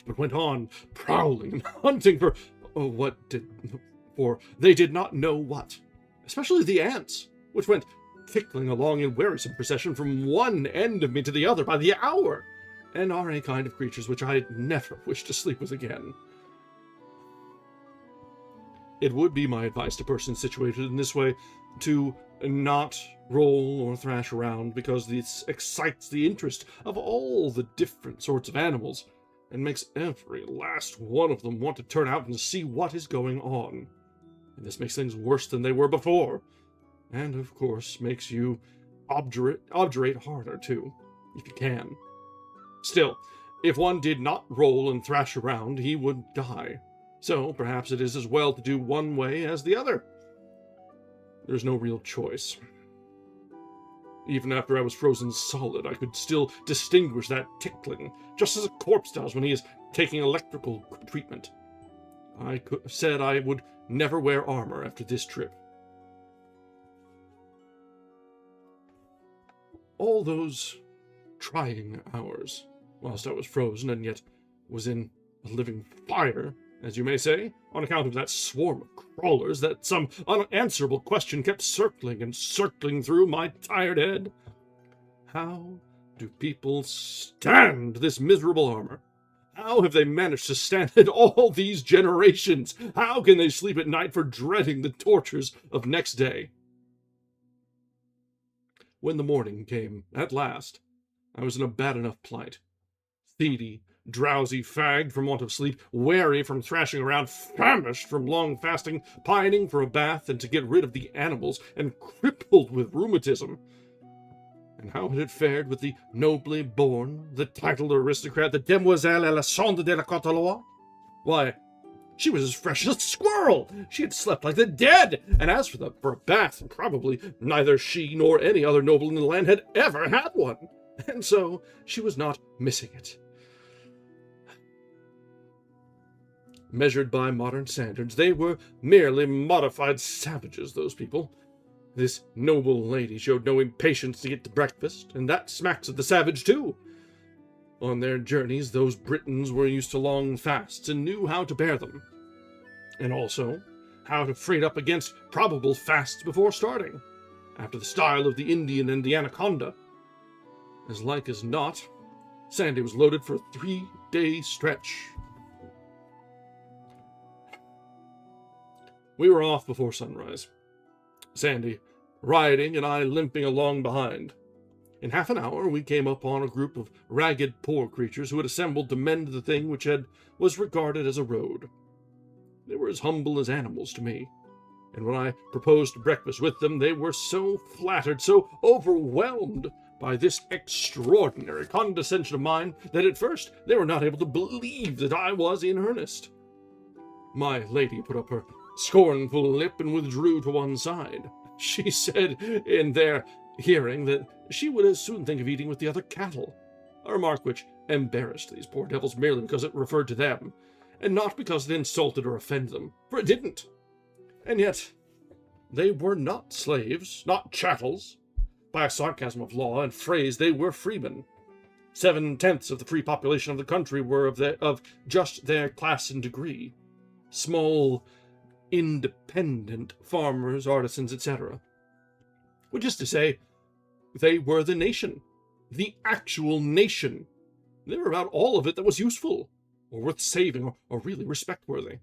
but went on prowling and hunting for for they did not know what, especially the ants, which went tickling along in wearisome procession from one end of me to the other by the hour, and are a kind of creatures which I never wish to sleep with again. It would be my advice to persons situated in this way to not roll or thrash around, because this excites the interest of all the different sorts of animals, and makes every last one of them want to turn out and see what is going on. And this makes things worse than they were before, and of course makes you obdurate harder too, if you can. Still, if one did not roll and thrash around, he would die. So perhaps it is as well to do one way as the other. There's no real choice. Even after I was frozen solid, I could still distinguish that tickling, just as a corpse does when he is taking electrical treatment. I said I would never wear armor after this trip. All those trying hours, whilst I was frozen and yet was in a living fire, as you may say, on account of that swarm of crawlers that some unanswerable question kept circling and circling through my tired head. How do people stand this miserable armor? How have they managed to stand it all these generations? How can they sleep at night for dreading the tortures of next day? When the morning came, at last, I was in a bad enough plight. Seedy, drowsy, fagged from want of sleep, weary from thrashing around, famished from long fasting, pining for a bath and to get rid of the animals, and crippled with rheumatism. And how had it fared with the nobly born, the titled aristocrat, the Demoiselle Alessandre de la Contalois? Why, she was as fresh as a squirrel. She had slept like the dead. And as for a bath, probably neither she nor any other noble in the land had ever had one. And so she was not missing it. Measured by modern standards, they were merely modified savages, those people. This noble lady showed no impatience to get to breakfast, and that smacks of the savage, too. On their journeys, those Britons were used to long fasts and knew how to bear them, and also how to freight up against probable fasts before starting, after the style of the Indian and the anaconda. As like as not, Sandy was loaded for a 3-day stretch. We were off before sunrise, Sandy riding and I limping along behind. In half an hour we came upon a group of ragged poor creatures who had assembled to mend the thing which was regarded as a road. They were as humble as animals to me, and when I proposed to breakfast with them, they were so flattered, so overwhelmed by this extraordinary condescension of mine, that at first they were not able to believe that I was in earnest. My lady put up her scornful lip and withdrew to one side. She said in their hearing that she would as soon think of eating with the other cattle, a remark which embarrassed these poor devils merely because it referred to them, and not because it insulted or offended them, for it didn't. And yet, they were not slaves, not chattels. By a sarcasm of law and phrase, they were freemen. 7/10 of the free population of the country were of just their class and degree. Small, independent farmers, artisans, etc. Which is to say, they were the nation. The actual nation. They were about all of it that was useful, or worth saving, or really respect-worthy.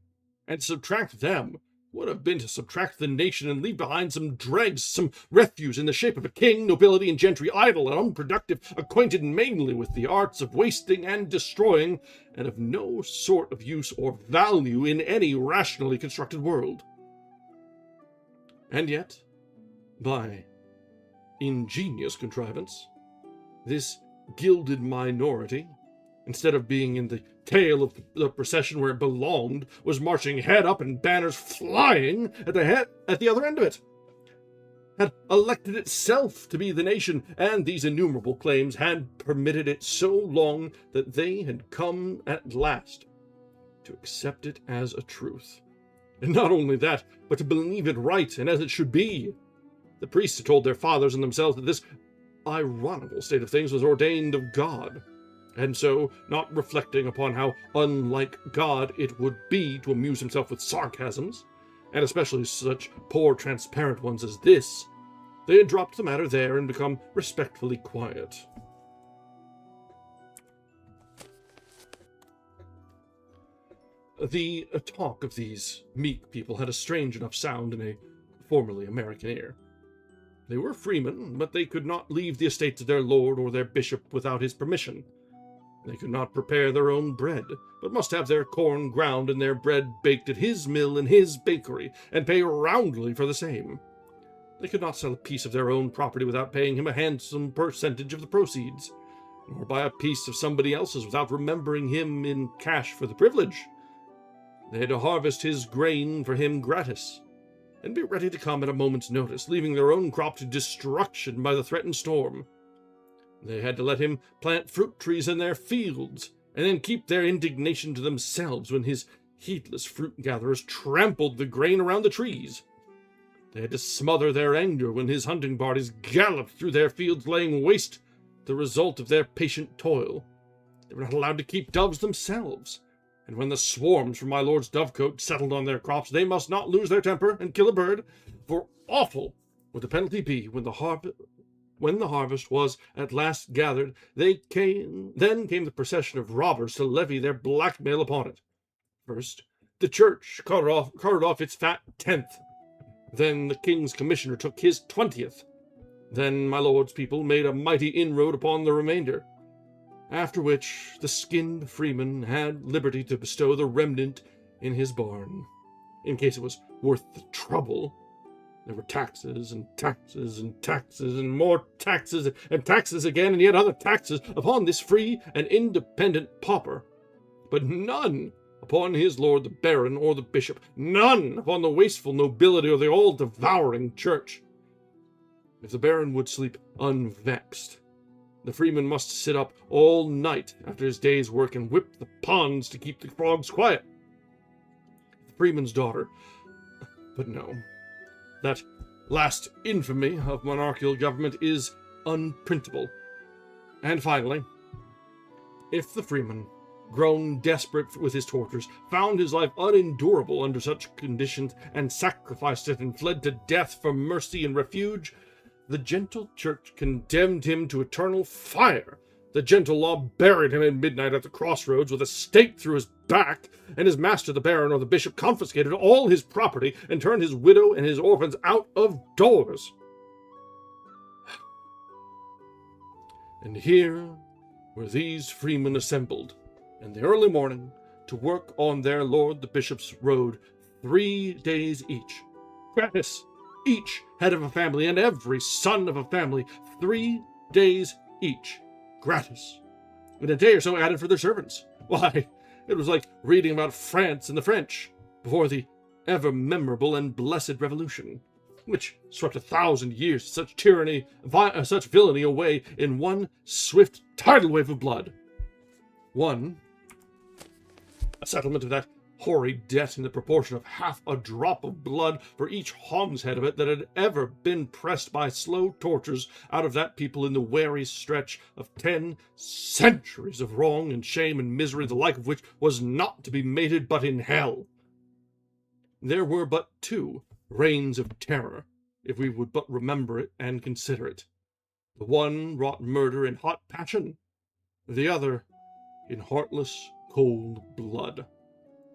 And to subtract them would have been to subtract the nation and leave behind some dregs, some refuse in the shape of a king, nobility, and gentry, idle and unproductive, acquainted mainly with the arts of wasting and destroying, and of no sort of use or value in any rationally constructed world. And yet, by ingenious contrivance, this gilded minority, instead of being in the tail of the procession where it belonged, was marching head up and banners flying at the other end of it, had elected itself to be the nation, and these innumerable claims had permitted it so long that they had come at last to accept it as a truth. And not only that, but to believe it right and as it should be. The priests had told their fathers and themselves that this ironical state of things was ordained of God. and so, not reflecting upon how unlike God it would be to amuse himself with sarcasms, and especially such poor transparent ones as this, they had dropped the matter there and become respectfully quiet. The talk of these meek people had a strange enough sound in a formerly American ear. They were freemen, but they could not leave the estates of their lord or their bishop without his permission. They could not prepare their own bread, but must have their corn ground and their bread baked at his mill and his bakery, and pay roundly for the same. They could not sell a piece of their own property without paying him a handsome percentage of the proceeds, nor buy a piece of somebody else's without remembering him in cash for the privilege. They had to harvest his grain for him gratis, and be ready to come at a moment's notice, leaving their own crop to destruction by the threatened storm. They had to let him plant fruit trees in their fields, and then keep their indignation to themselves when his heedless fruit-gatherers trampled the grain around the trees. They had to smother their anger when his hunting parties galloped through their fields, laying waste the result of their patient toil. They were not allowed to keep doves themselves, and when the swarms from my lord's dovecote settled on their crops, they must not lose their temper and kill a bird, for awful would the penalty be when the harvest was at last gathered. Then came the procession of robbers to levy their blackmail upon it. First, the church carted off its fat 10th. Then the king's commissioner took his 20th. Then my lord's people made a mighty inroad upon the remainder. After which the skinned freeman had liberty to bestow the remnant in his barn, in case it was worth the trouble. There were taxes and taxes and taxes and more taxes and taxes again and yet other taxes upon this free and independent pauper, but none upon his lord the baron or the bishop, none upon the wasteful nobility or the all-devouring church. If the baron would sleep unvexed, the freeman must sit up all night after his day's work and whip the ponds to keep the frogs quiet. The freeman's daughter, but no. That last infamy of monarchical government is unprintable. And finally, if the freeman, grown desperate with his tortures, found his life unendurable under such conditions, and sacrificed it and fled to death for mercy and refuge, the gentle church condemned him to eternal fire. The gentle law buried him at midnight at the crossroads with a stake through his back, and his master, the baron or the bishop, confiscated all his property and turned his widow and his orphans out of doors. And here were these freemen assembled in the early morning to work on their lord the bishop's road 3 days each, gratis, each head of a family and every son of a family, 3 days each, gratis, and a day or so added for their servants. Why, it was like reading about France and the French before the ever-memorable and blessed Revolution, which swept 1,000 years of such tyranny, such villainy away in one swift tidal wave of blood. One, a settlement of that hoary debt in the proportion of half a drop of blood for each hogshead of it that had ever been pressed by slow tortures out of that people in the weary stretch of 10 centuries of wrong and shame and misery, the like of which was not to be mated but in hell. There were but 2 reigns of terror, if we would but remember it and consider it. The one wrought murder in hot passion, the other in heartless, cold blood.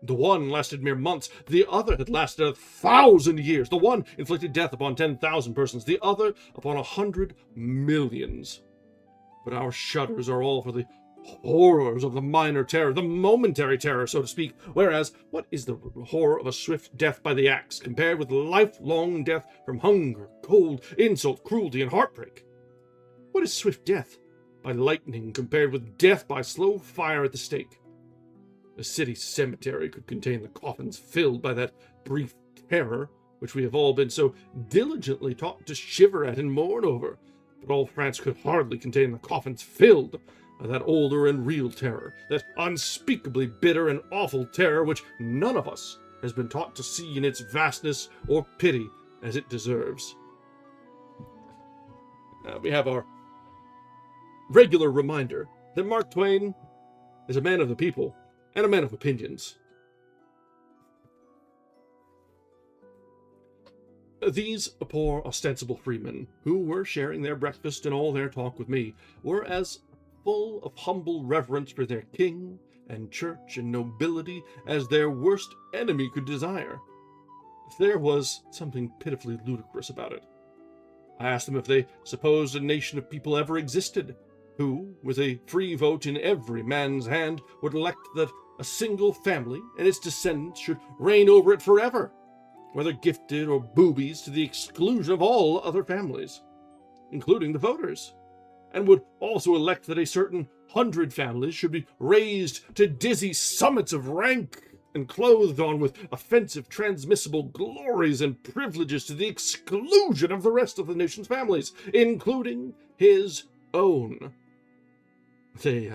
The one lasted mere months, the other had lasted 1,000 years. The one inflicted death upon 10,000 persons, the other upon 100 millions. But our shudders are all for the horrors of the minor terror, the momentary terror, so to speak, whereas what is the horror of a swift death by the axe compared with lifelong death from hunger, cold, insult, cruelty, and heartbreak? What is swift death by lightning compared with death by slow fire at the stake? A city cemetery could contain the coffins filled by that brief terror which we have all been so diligently taught to shiver at and mourn over, but all France could hardly contain the coffins filled by that older and real terror, that unspeakably bitter and awful terror which none of us has been taught to see in its vastness or pity as it deserves. We have our regular reminder that Mark Twain is a man of the people and a man of opinions. These poor ostensible freemen, who were sharing their breakfast and all their talk with me, were as full of humble reverence for their king and church and nobility as their worst enemy could desire. There was something pitifully ludicrous about it. I asked them if they supposed a nation of people ever existed, who, with a free vote in every man's hand, would elect that a single family and its descendants should reign over it forever, whether gifted or boobies, to the exclusion of all other families, including the voters, and would also elect that a certain 100 families should be raised to dizzy summits of rank and clothed on with offensive transmissible glories and privileges to the exclusion of the rest of the nation's families, including his own. They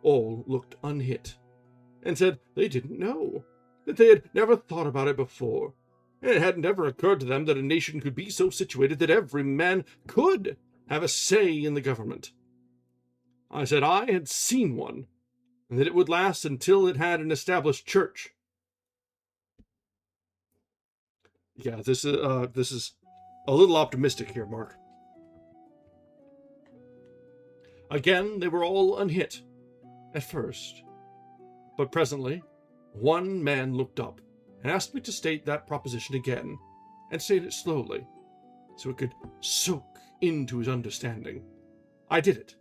all looked unhit, and said they didn't know, that they had never thought about it before, and it hadn't ever occurred to them that a nation could be so situated that every man could have a say in the government. I said I had seen one, and that it would last until it had an established church. Yeah, this is a little optimistic here, Mark. Again, they were all unhit, at first, but presently one man looked up and asked me to state that proposition again, and state it slowly, so it could soak into his understanding. I did it,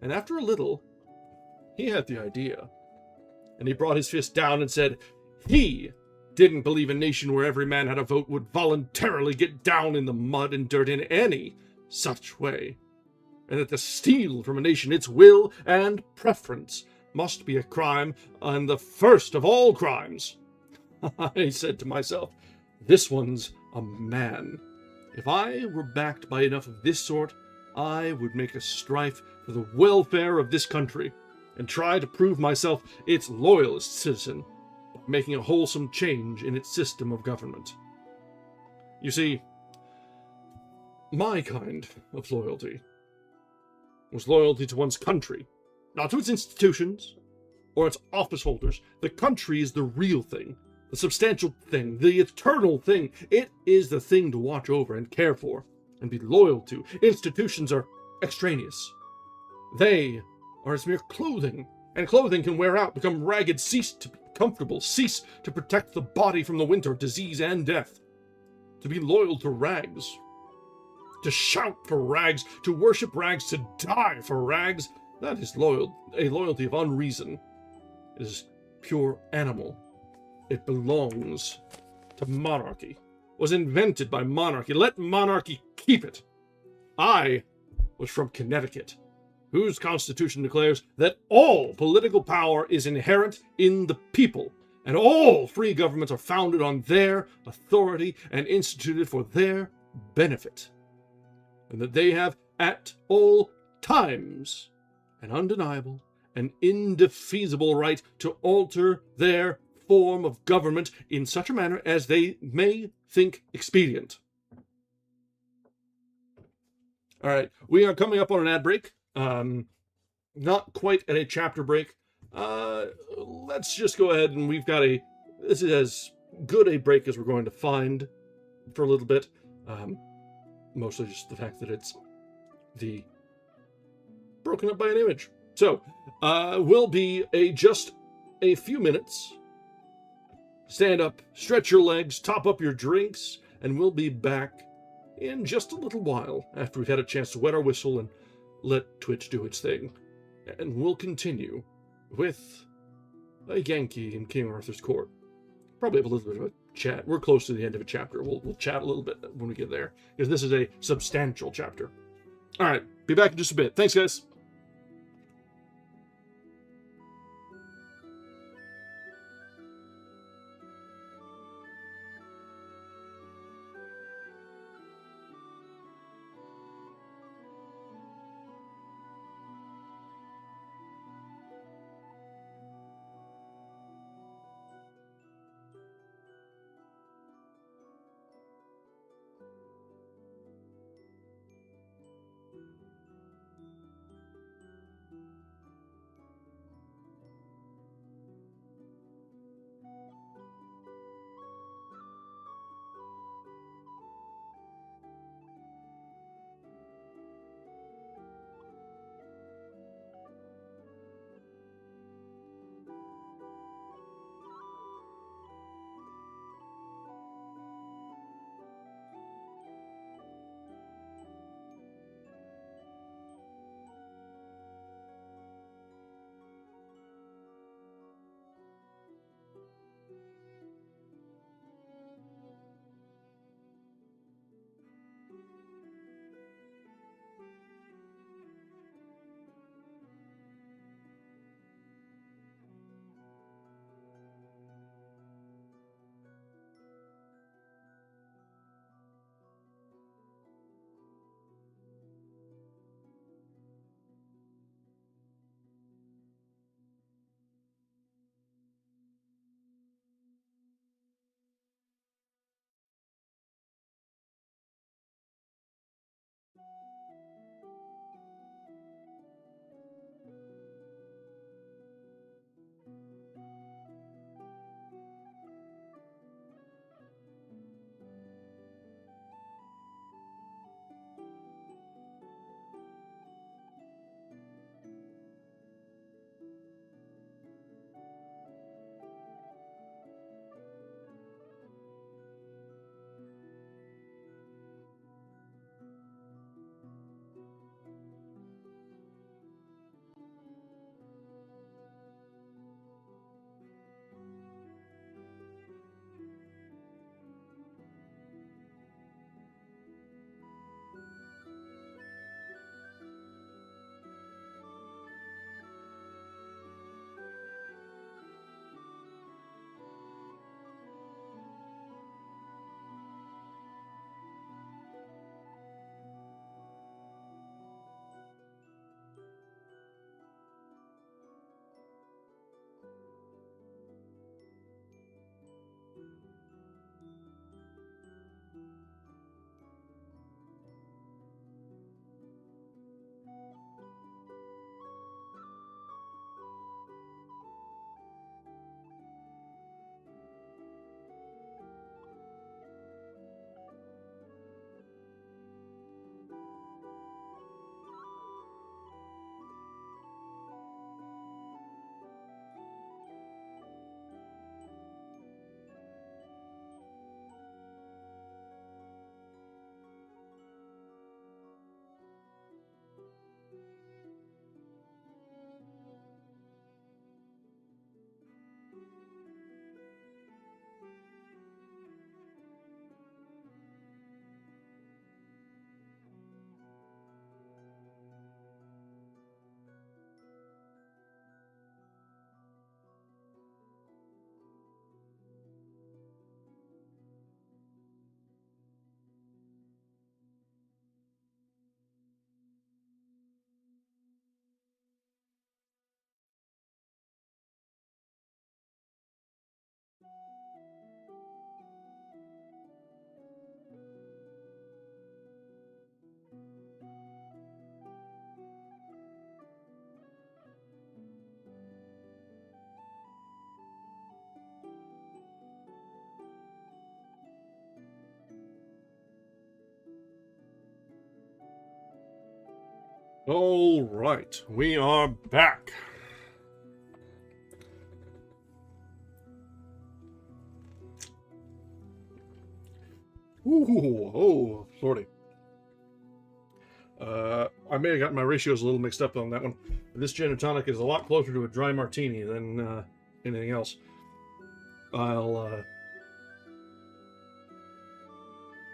and after a little, he had the idea, and he brought his fist down and said he didn't believe a nation where every man had a vote would voluntarily get down in the mud and dirt in any such way, and that to steal from a nation its will and preference must be a crime, and the first of all crimes. I said to myself, this one's a man. If I were backed by enough of this sort, I would make a strife for the welfare of this country, and try to prove myself its loyalist citizen, by making a wholesome change in its system of government. You see, my kind of loyalty was loyalty to one's country, not to its institutions or its office holders. The country is the real thing, the substantial thing, the eternal thing. It is the thing to watch over and care for and be loyal to. Institutions are extraneous. They are as mere clothing, and clothing can wear out, become ragged, cease to be comfortable, cease to protect the body from the winter, disease, and death. To be loyal to rags, to shout for rags, to worship rags, to die for rags, that is a loyalty of unreason. It is pure animal. It belongs to monarchy, was invented by monarchy. Let monarchy keep it. I was from Connecticut, whose constitution declares that all political power is inherent in the people, and all free governments are founded on their authority and instituted for their benefit, and that they have at all times an undeniable and indefeasible right to alter their form of government in such a manner as they may think expedient. All right, we are coming up on an ad break. Not quite at a chapter break. Let's just go ahead, and this is as good a break as we're going to find for a little bit. Mostly just the fact that it's broken up by an image. So, will be just a few minutes. Stand up, stretch your legs, top up your drinks, and we'll be back in just a little while after we've had a chance to wet our whistle and let Twitch do its thing. And we'll continue with a Yankee in King Arthur's court. Probably have a little bit of a chat. We're close to the end of a chapter. We'll chat a little bit when we get there, because this is a substantial chapter. All right, be back in just a bit. Thanks, guys. All right, we are back. Ooh, oh, lordy. I may have gotten my ratios a little mixed up on that one. This gin and tonic is a lot closer to a dry martini than anything else. I'll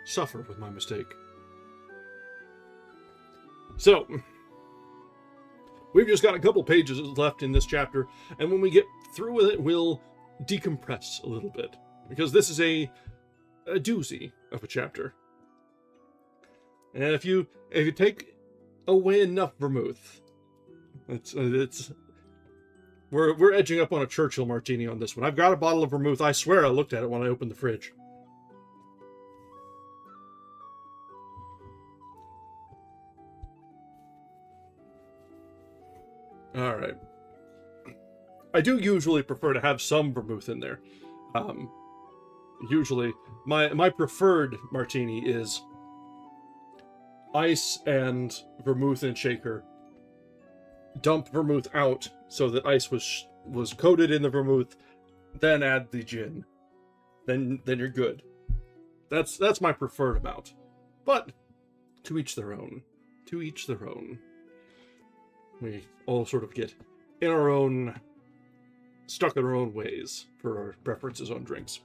suffer with my mistake. So, we've just got a couple pages left in this chapter, and when we get through with it, we'll decompress a little bit, because this is a doozy of a chapter. And if you take away enough vermouth, we're edging up on a Churchill martini on this one. I've got a bottle of vermouth. I swear I looked at it when I opened the fridge. All right. I do usually prefer to have some vermouth in there. Usually, my preferred martini is ice and vermouth and shaker. Dump vermouth out so that ice was coated in the vermouth, then add the gin. Then you're good. That's my preferred amount. But to each their own. To each their own. We all sort of get in our own, stuck in our own ways for our preferences on drinks.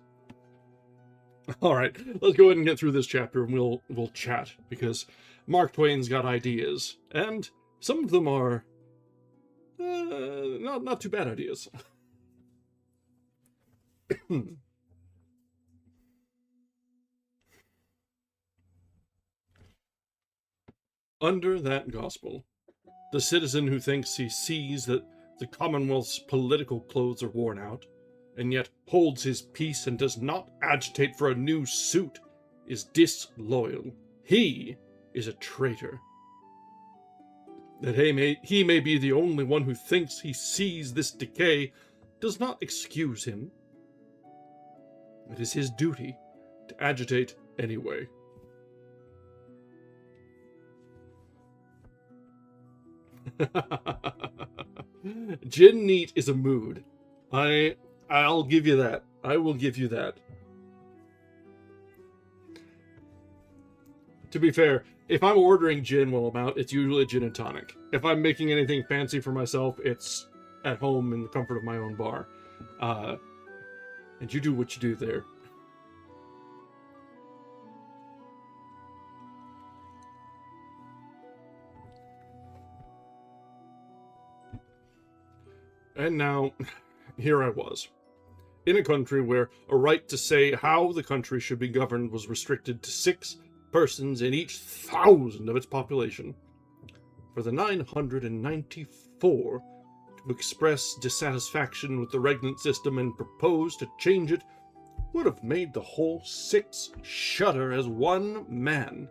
All right, let's go ahead and get through this chapter, and we'll chat, because Mark Twain's got ideas, and some of them are not too bad ideas. Under that gospel, the citizen who thinks he sees that the Commonwealth's political clothes are worn out, and yet holds his peace and does not agitate for a new suit, is disloyal. He is a traitor. That he may be the only one who thinks he sees this decay does not excuse him. It is his duty to agitate anyway. Gin neat is a mood. I'll give you that. I will give you that. To be fair, if I'm ordering gin while I'm out, it's usually gin and tonic. If I'm making anything fancy for myself, it's at home in the comfort of my own bar. And you do what you do there. And now, here I was, in a country where a right to say how the country should be governed was restricted to 6 persons in each 1,000 of its population. For the 994 to express dissatisfaction with the regnant system and propose to change it would have made the whole 6 shudder as one man.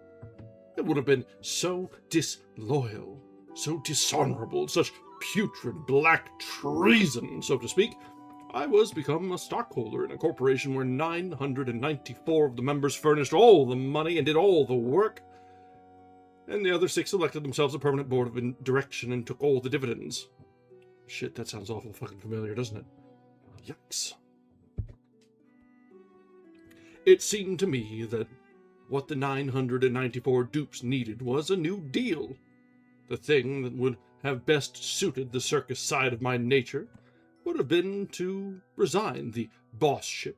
It would have been so disloyal, so dishonorable, such putrid black treason, so to speak. I was become a stockholder in a corporation where 994 of the members furnished all the money and did all the work, and the other 6 elected themselves a permanent board of direction and took all the dividends. Shit, that sounds awful fucking familiar, doesn't it? Yikes. It seemed to me that what the 994 dupes needed was a new deal. The thing that would have best suited the circus side of my nature would have been to resign the bossship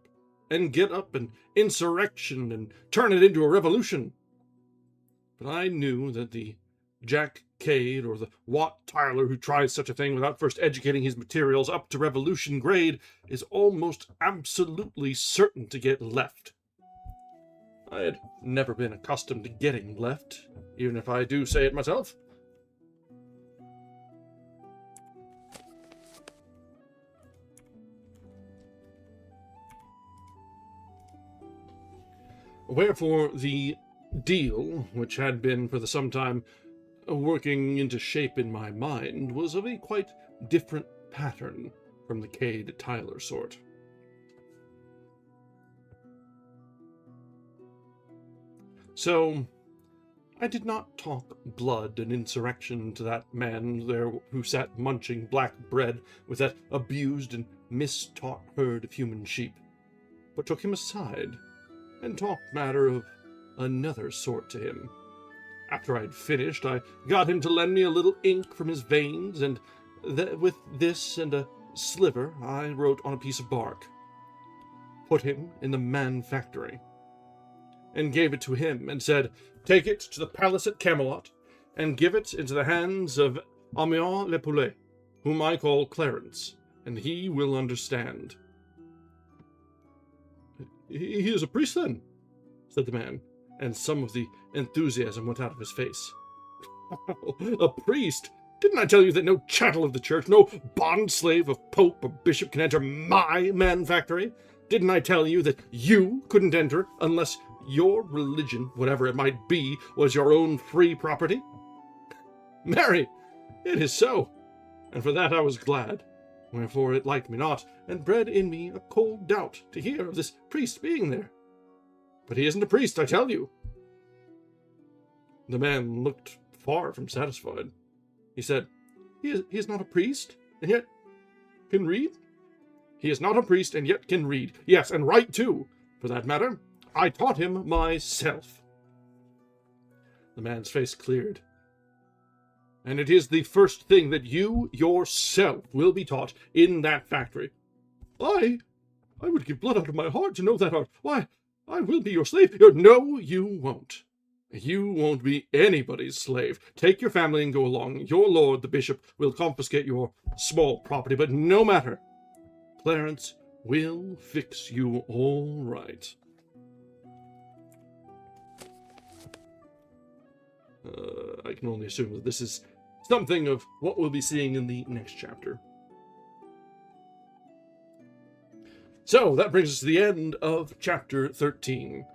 and get up an insurrection and turn it into a revolution. But I knew that the Jack Cade or the Wat Tyler who tries such a thing without first educating his materials up to revolution grade is almost absolutely certain to get left. I had never been accustomed to getting left, even if I do say it myself. Wherefore the deal, which had been for some time working into shape in my mind, was of a quite different pattern from the Cade-Tyler sort. So, I did not talk blood and insurrection to that man there who sat munching black bread with that abused and mistaught herd of human sheep, but took him aside and talked matter of another sort to him. After I had finished, I got him to lend me a little ink from his veins, and with this and a sliver I wrote on a piece of bark, "Put him in the man factory," and gave it to him, and said, "Take it to the palace at Camelot, and give it into the hands of Amiens le Poulet, whom I call Clarence, and he will understand." "He is a priest, then?" said the man, and some of the enthusiasm went out of his face. "A priest? Didn't I tell you that no chattel of the church, no bond-slave of pope or bishop can enter my man factory? Didn't I tell you that you couldn't enter unless your religion, whatever it might be, was your own free property? Marry, it is so, and for that I was glad. Wherefore it liked me not, and bred in me a cold doubt to hear of this priest being there. But he isn't a priest, I tell you." The man looked far from satisfied. He said, he is not a priest, and yet can read?" "He is not a priest, and yet can read. Yes, and write too, for that matter. I taught him myself." The man's face cleared. "And it is the first thing that you yourself will be taught in that factory." I would give blood out of my heart to know that art. Why, I will be your slave." "No, you won't. You won't be anybody's slave. Take your family and go along. Your lord, the bishop, will confiscate your small property, but no matter. Clarence will fix you all right." I can only assume that this is something of what we'll be seeing in the next chapter. So, that brings us to the end of chapter 13,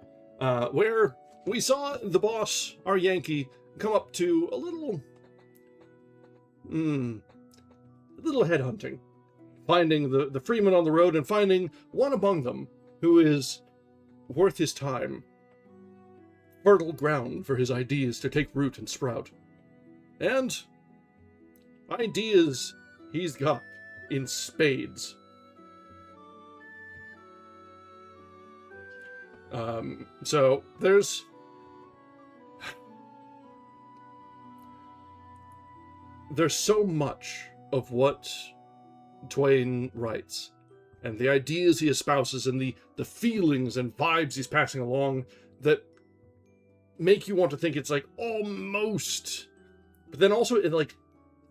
where we saw the boss, our Yankee, come up to a little headhunting, finding the freemen on the road and finding one among them who is worth his time, fertile ground for his ideas to take root and sprout. And ideas he's got in spades. So there's so much of what Twain writes, and the ideas he espouses, and the feelings and vibes he's passing along, that make you want to think it's like almost, but then also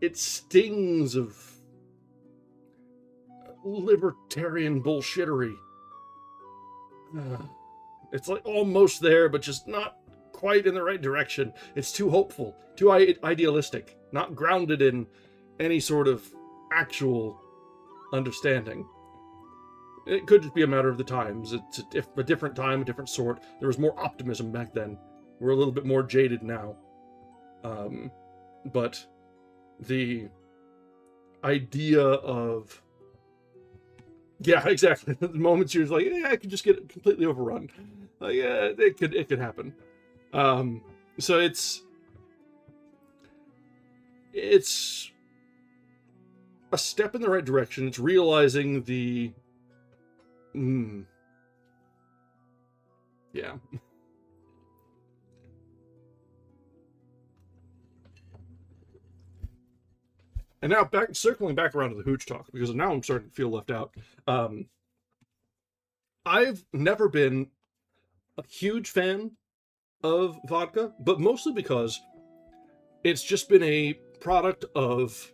it stings of libertarian bullshittery. It's like almost there, but just not quite in the right direction. It's too hopeful, too idealistic, not grounded in any sort of actual understanding. It could just be a matter of the times. It's a different time, a different sort. There was more optimism back then. We're a little bit more jaded now. But the idea of... Yeah, exactly. The moments you're like, I could just get completely overrun. Yeah, it could happen. So it's a step in the right direction. It's realizing the... Yeah. And now circling back around to the hooch talk, because now I'm starting to feel left out. I've never been a huge fan of vodka, but mostly because it's just been a product of...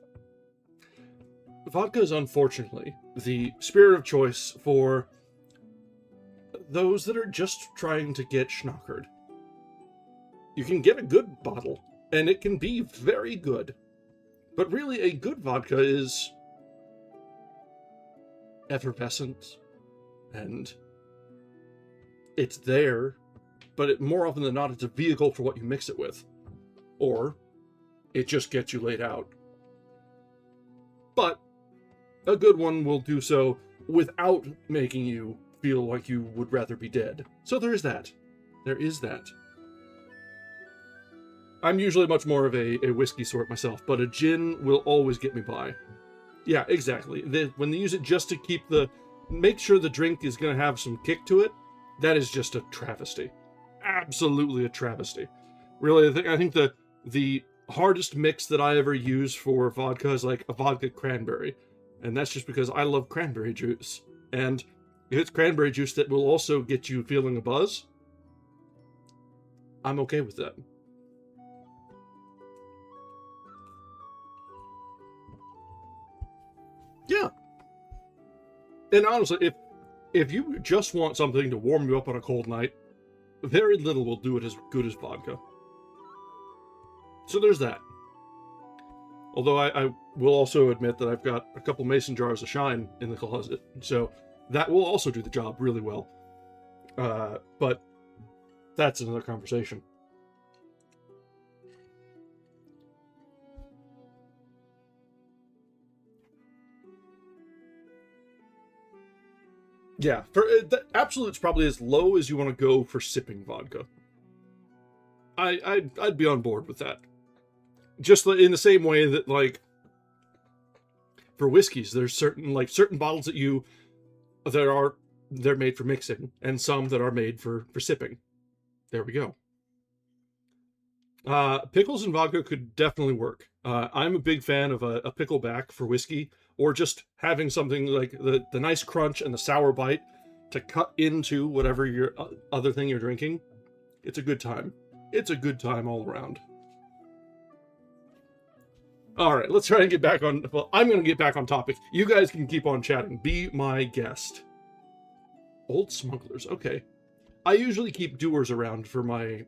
Vodka is unfortunately the spirit of choice for those that are just trying to get schnockered. You can get a good bottle, and it can be very good. But really, a good vodka is effervescent, and it's there, but more often than not, it's a vehicle for what you mix it with. Or it just gets you laid out. But a good one will do so without making you feel like you would rather be dead. So there is that. There is that. I'm usually much more of a whiskey sort myself, but a gin will always get me by. Yeah, exactly. When they use it just to make sure the drink is going to have some kick to it, that is just a travesty. Absolutely a travesty. Really, I think the hardest mix that I ever use for vodka is like a vodka cranberry. And that's just because I love cranberry juice. And if it's cranberry juice that will also get you feeling a buzz, I'm okay with that. Yeah. And honestly, if you just want something to warm you up on a cold night, very little will do it as good as vodka. So there's that. Although I will also admit that I've got a couple mason jars of shine in the closet, so that will also do the job really well. But that's another conversation. Yeah, for the absolute's probably as low as you want to go for sipping vodka. I'd be on board with that. Just in the same way that, like, for whiskeys, there's certain bottles they're made for mixing, and some that are made for sipping. There we go. Pickles and vodka could definitely work. I'm a big fan of a pickleback for whiskey, or just having something like the nice crunch and the sour bite to cut into whatever your other thing you're drinking. It's a good time. It's a good time all around. All right, let's try and get back on. Well, I'm going to get back on topic. You guys can keep on chatting. Be my guest. Old smugglers. Okay. I usually keep doers around for my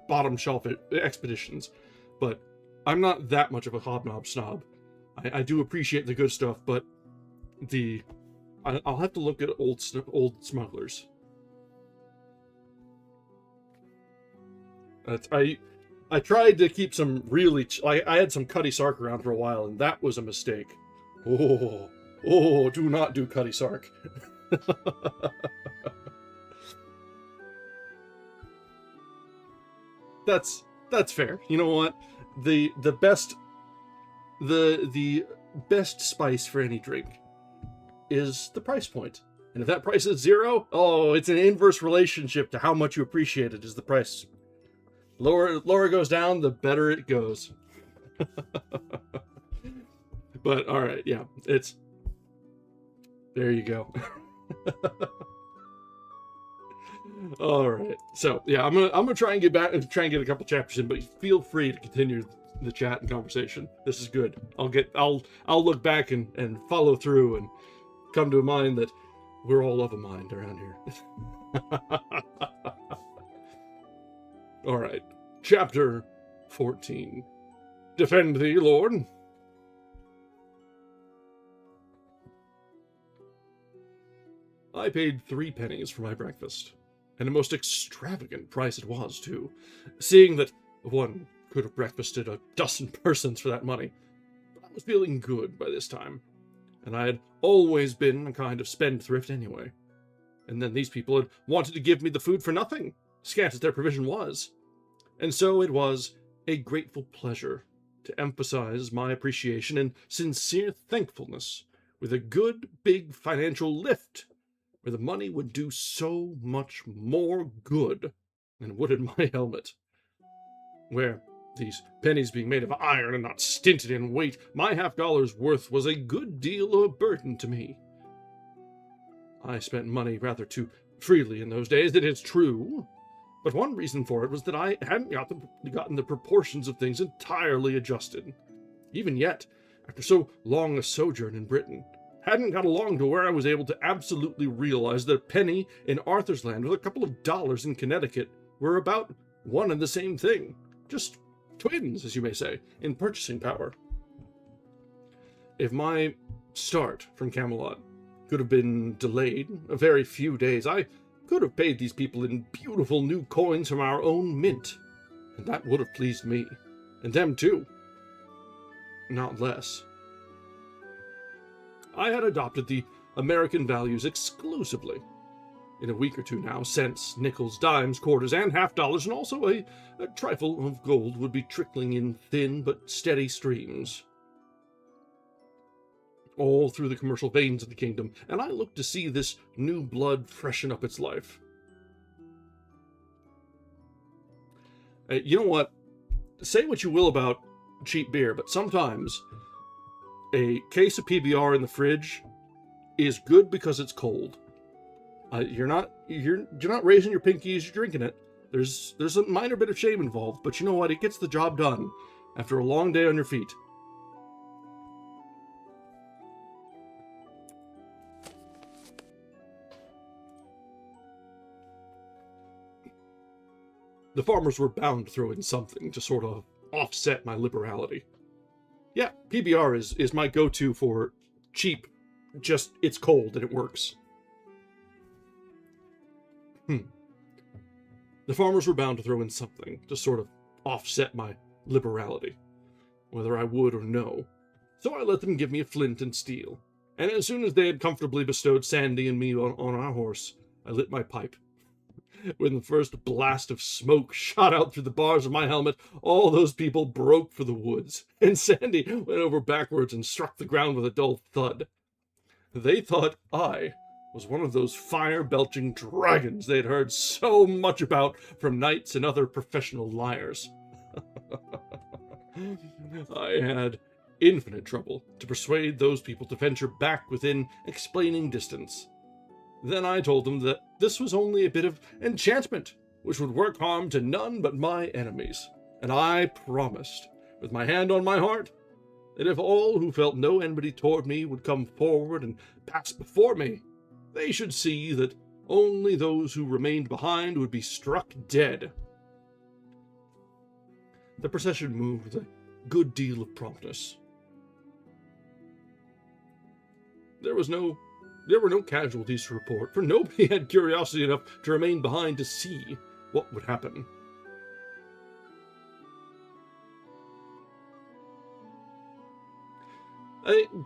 bottom shelf expeditions, but I'm not that much of a hobnob snob. I do appreciate the good stuff, but I'll have to look at old smugglers. I tried to keep some really... I had some Cutty Sark around for a while, and that was a mistake. Oh, do not do Cutty Sark. That's fair. You know what? The best spice for any drink is the price point. And if that price is zero, oh, it's an inverse relationship to how much you appreciate it is the price. Lower it goes down, the better it goes. But all right, yeah, it's there you go. All right, so yeah, I'm gonna try and get back and try and get a couple chapters in, but feel free to continue the chat and conversation. This is good. I'll look back and follow through and come to a mind that we're all of a mind around here. All right, chapter 14. Defend thee, Lord. I paid 3 pennies for my breakfast, and a most extravagant price it was, too, seeing that one could have breakfasted a dozen persons for that money. But I was feeling good by this time, and I had always been a kind of spendthrift anyway. And then these people had wanted to give me the food for nothing, scant as their provision was. And so it was a grateful pleasure to emphasize my appreciation and sincere thankfulness with a good big financial lift, where the money would do so much more good than would in my helmet. Where, these pennies being made of iron and not stinted in weight, my $50 worth was a good deal of a burden to me. I spent money rather too freely in those days, it is true, but one reason for it was that I hadn't gotten the proportions of things entirely adjusted. Even yet, after so long a sojourn in Britain, hadn't got along to where I was able to absolutely realize that a penny in Arthur's Land with a couple of dollars in Connecticut were about one and the same thing. Just twins, as you may say, in purchasing power. If my start from Camelot could have been delayed a very few days, I could have paid these people in beautiful new coins from our own mint, and that would have pleased me, and them too. Not less. I had adopted the American values exclusively, in a week or two now. Cents, nickels, dimes, quarters, and half-dollars, and also a trifle of gold would be trickling in thin but steady streams all through the commercial veins of the kingdom, and I looked to see this new blood freshen up its life. You know what? Say what you will about cheap beer, but sometimes a case of PBR in the fridge is good because it's cold. You're not raising your pinky as you're drinking it. There's a minor bit of shame involved, but you know what? It gets the job done after a long day on your feet. The farmers were bound to throw in something to sort of offset my liberality. Yeah, PBR is my go-to for cheap, just it's cold and it works. The farmers were bound to throw in something to sort of offset my liberality, whether I would or no. So I let them give me a flint and steel, and as soon as they had comfortably bestowed Sandy and me on our horse, I lit my pipe. When the first blast of smoke shot out through the bars of my helmet, all those people broke for the woods, and Sandy went over backwards and struck the ground with a dull thud. They thought I was one of those fire-belching dragons they had heard so much about from knights and other professional liars. I had infinite trouble to persuade those people to venture back within explaining distance. Then I told them that this was only a bit of enchantment, which would work harm to none but my enemies, and I promised, with my hand on my heart, that if all who felt no enmity toward me would come forward and pass before me, they should see that only those who remained behind would be struck dead. The procession moved with a good deal of promptness. There were no casualties to report, for nobody had curiosity enough to remain behind to see what would happen.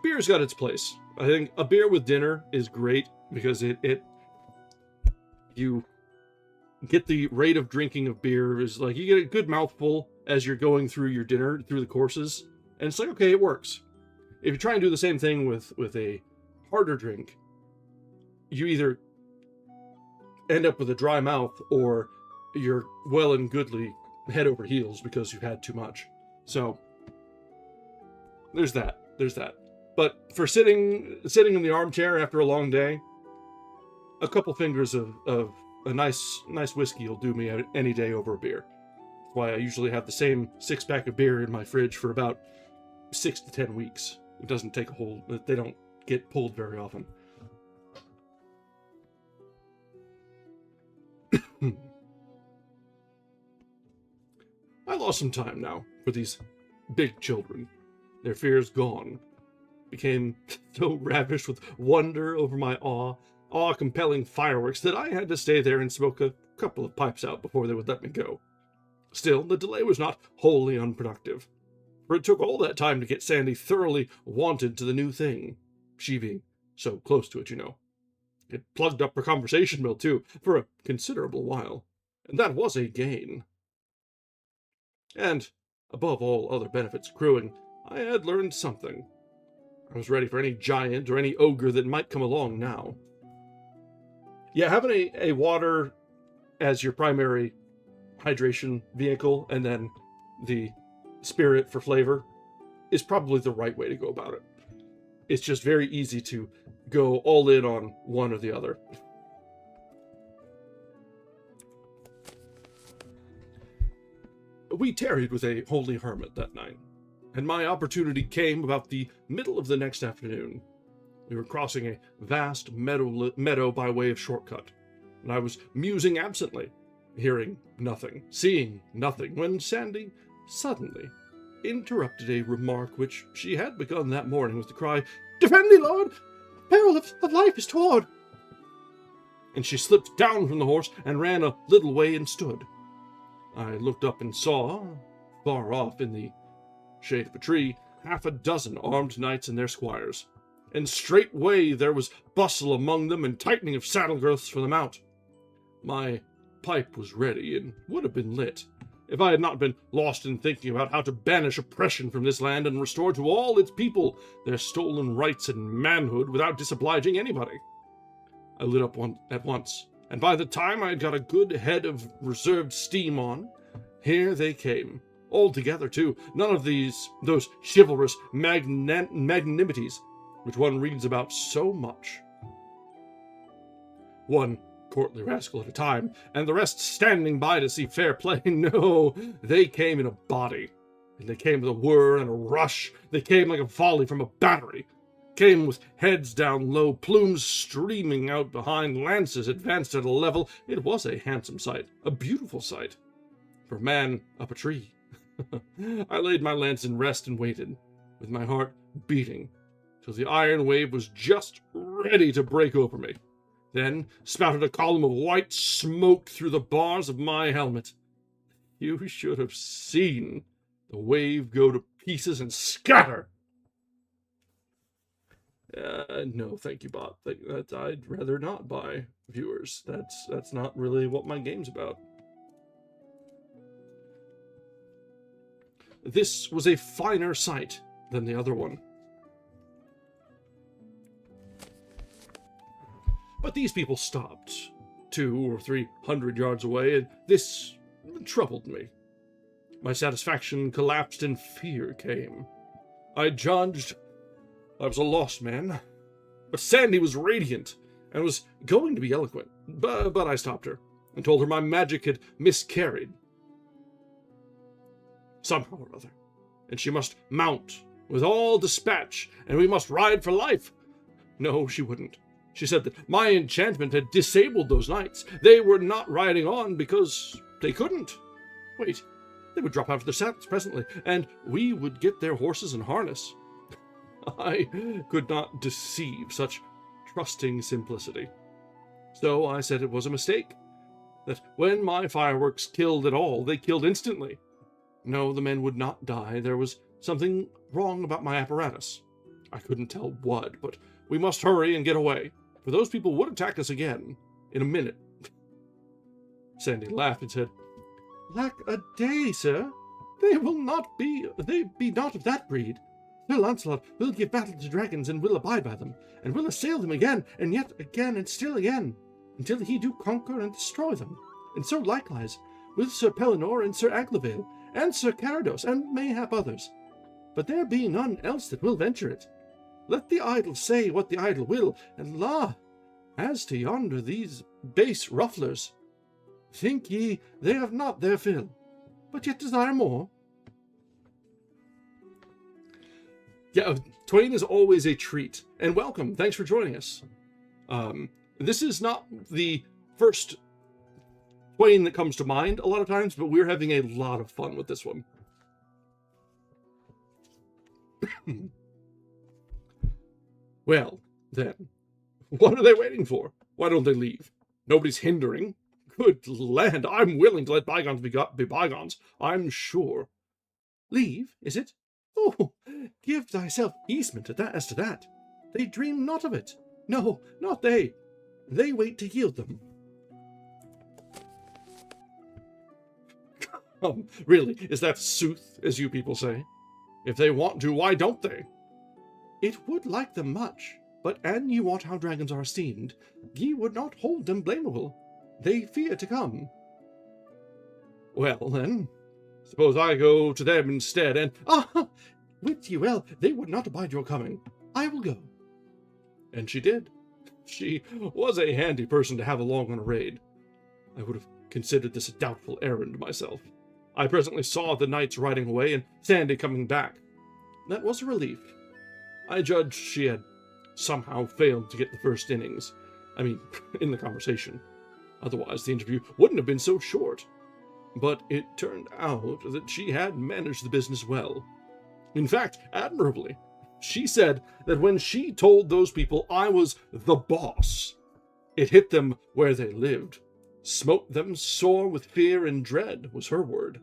Beer's got its place. I think a beer with dinner is great because you get the rate of drinking of beer is like you get a good mouthful as you're going through your dinner, through the courses, and it's like, okay, it works. If you try and do the same thing with a harder drink, you either end up with a dry mouth or you're well and goodly head over heels because you've had too much. So there's that. But for sitting in the armchair after a long day, a couple fingers of a nice whiskey will do me any day over a beer. That's why I usually have the same 6-pack of beer in my fridge for about 6 to 10 weeks. It doesn't take a whole, they don't get pulled very often. I lost some time now for these big children. Their fears gone. Became so ravished with wonder over my awe-compelling fireworks that I had to stay there and smoke a couple of pipes out before they would let me go. Still, the delay was not wholly unproductive, for it took all that time to get Sandy thoroughly wonted to the new thing, she being so close to it, you know. It plugged up her conversation mill, too, for a considerable while, and that was a gain. And, above all other benefits accruing, I had learned something. I was ready for any giant or any ogre that might come along now. Yeah, having a water as your primary hydration vehicle and then the spirit for flavor is probably the right way to go about it. It's just very easy to go all in on one or the other. We tarried with a holy hermit that night, and my opportunity came about the middle of the next afternoon. We were crossing a vast meadow by way of shortcut, and I was musing absently, hearing nothing, seeing nothing, when Sandy suddenly interrupted a remark which she had begun that morning with the cry, "Defend thee, Lord! Peril of life is toward!" And she slipped down from the horse and ran a little way and stood. I looked up and saw, far off in the shade of a tree, 6 armed knights and their squires, and straightway there was bustle among them and tightening of saddle girths for the mount. My pipe was ready and would have been lit, if I had not been lost in thinking about how to banish oppression from this land and restore to all its people their stolen rights and manhood without disobliging anybody. I lit up at once, and by the time I had got a good head of reserved steam on, here they came. All together, too. None of those chivalrous magnanimities which one reads about so much. One courtly rascal at a time, and the rest standing by to see fair play. No, they came in a body, and they came with a whir and a rush. They came like a volley from a battery, came with heads down low, plumes streaming out behind, lances advanced at a level. It was a handsome sight, a beautiful sight, for a man up a tree. I laid my lance in rest and waited, with my heart beating, till the iron wave was just ready to break over me. Then spouted a column of white smoke through the bars of my helmet. You should have seen the wave go to pieces and scatter. No, thank you, bot. I'd rather not buy viewers. That's not really what my game's about. This was a finer sight than the other one. But these people stopped 200 or 300 yards away, and this troubled me. My satisfaction collapsed and fear came. I judged I was a lost man, but Sandy was radiant and was going to be eloquent, but I stopped her and told her my magic had miscarried somehow or other, and she must mount with all dispatch, and we must ride for life. No, she wouldn't. She said that my enchantment had disabled those knights. They were not riding on because they couldn't. Wait, they would drop out of their saddles presently, and we would get their horses and harness. I could not deceive such trusting simplicity. So I said it was a mistake, that when my fireworks killed at all, they killed instantly. No, the men would not die. There was something wrong about my apparatus. I couldn't tell what, but we must hurry and get away, for those people would attack us again in a minute. Sandy laughed and said, "Lack a day, sir. They be not of that breed. Sir Launcelot will give battle to dragons, and will abide by them, and will assail them again, and yet again, and still again, until he do conquer and destroy them. And so likewise with Sir Pellinore and Sir Aglavale, and Sir Carados, and mayhap others. But there be none else that will venture it. Let the idle say what the idle will, and la, as to yonder these base rufflers, think ye they have not their fill, but yet desire more?" Yeah, Twain is always a treat, and welcome. Thanks for joining us. This is not the first Twain that comes to mind a lot of times, but we're having a lot of fun with this one. Well, then, what are they waiting for? Why don't they leave? Nobody's hindering. Good land, I'm willing to let bygones be bygones, I'm sure. Leave, is it? Oh, give thyself easement as to that. They dream not of it. No, not they. They wait to yield them. Really, is that sooth, as you people say? If they want to, why don't they? It would like them much, but an ye wot how dragons are esteemed, ye would not hold them blamable. They fear to come. Well, then, suppose I go to them instead, and... wit ye well, they would not abide your coming. I will go. And she did. She was a handy person to have along on a raid. I would have considered this a doubtful errand myself. I presently saw the knights riding away, and Sandy coming back. That was a relief. I judged she had somehow failed to get the first innings. I mean, in the conversation. Otherwise, the interview wouldn't have been so short. But it turned out that she had managed the business well. In fact, admirably. She said that when she told those people I was the boss, it hit them where they lived. Smote them sore with fear and dread, was her word.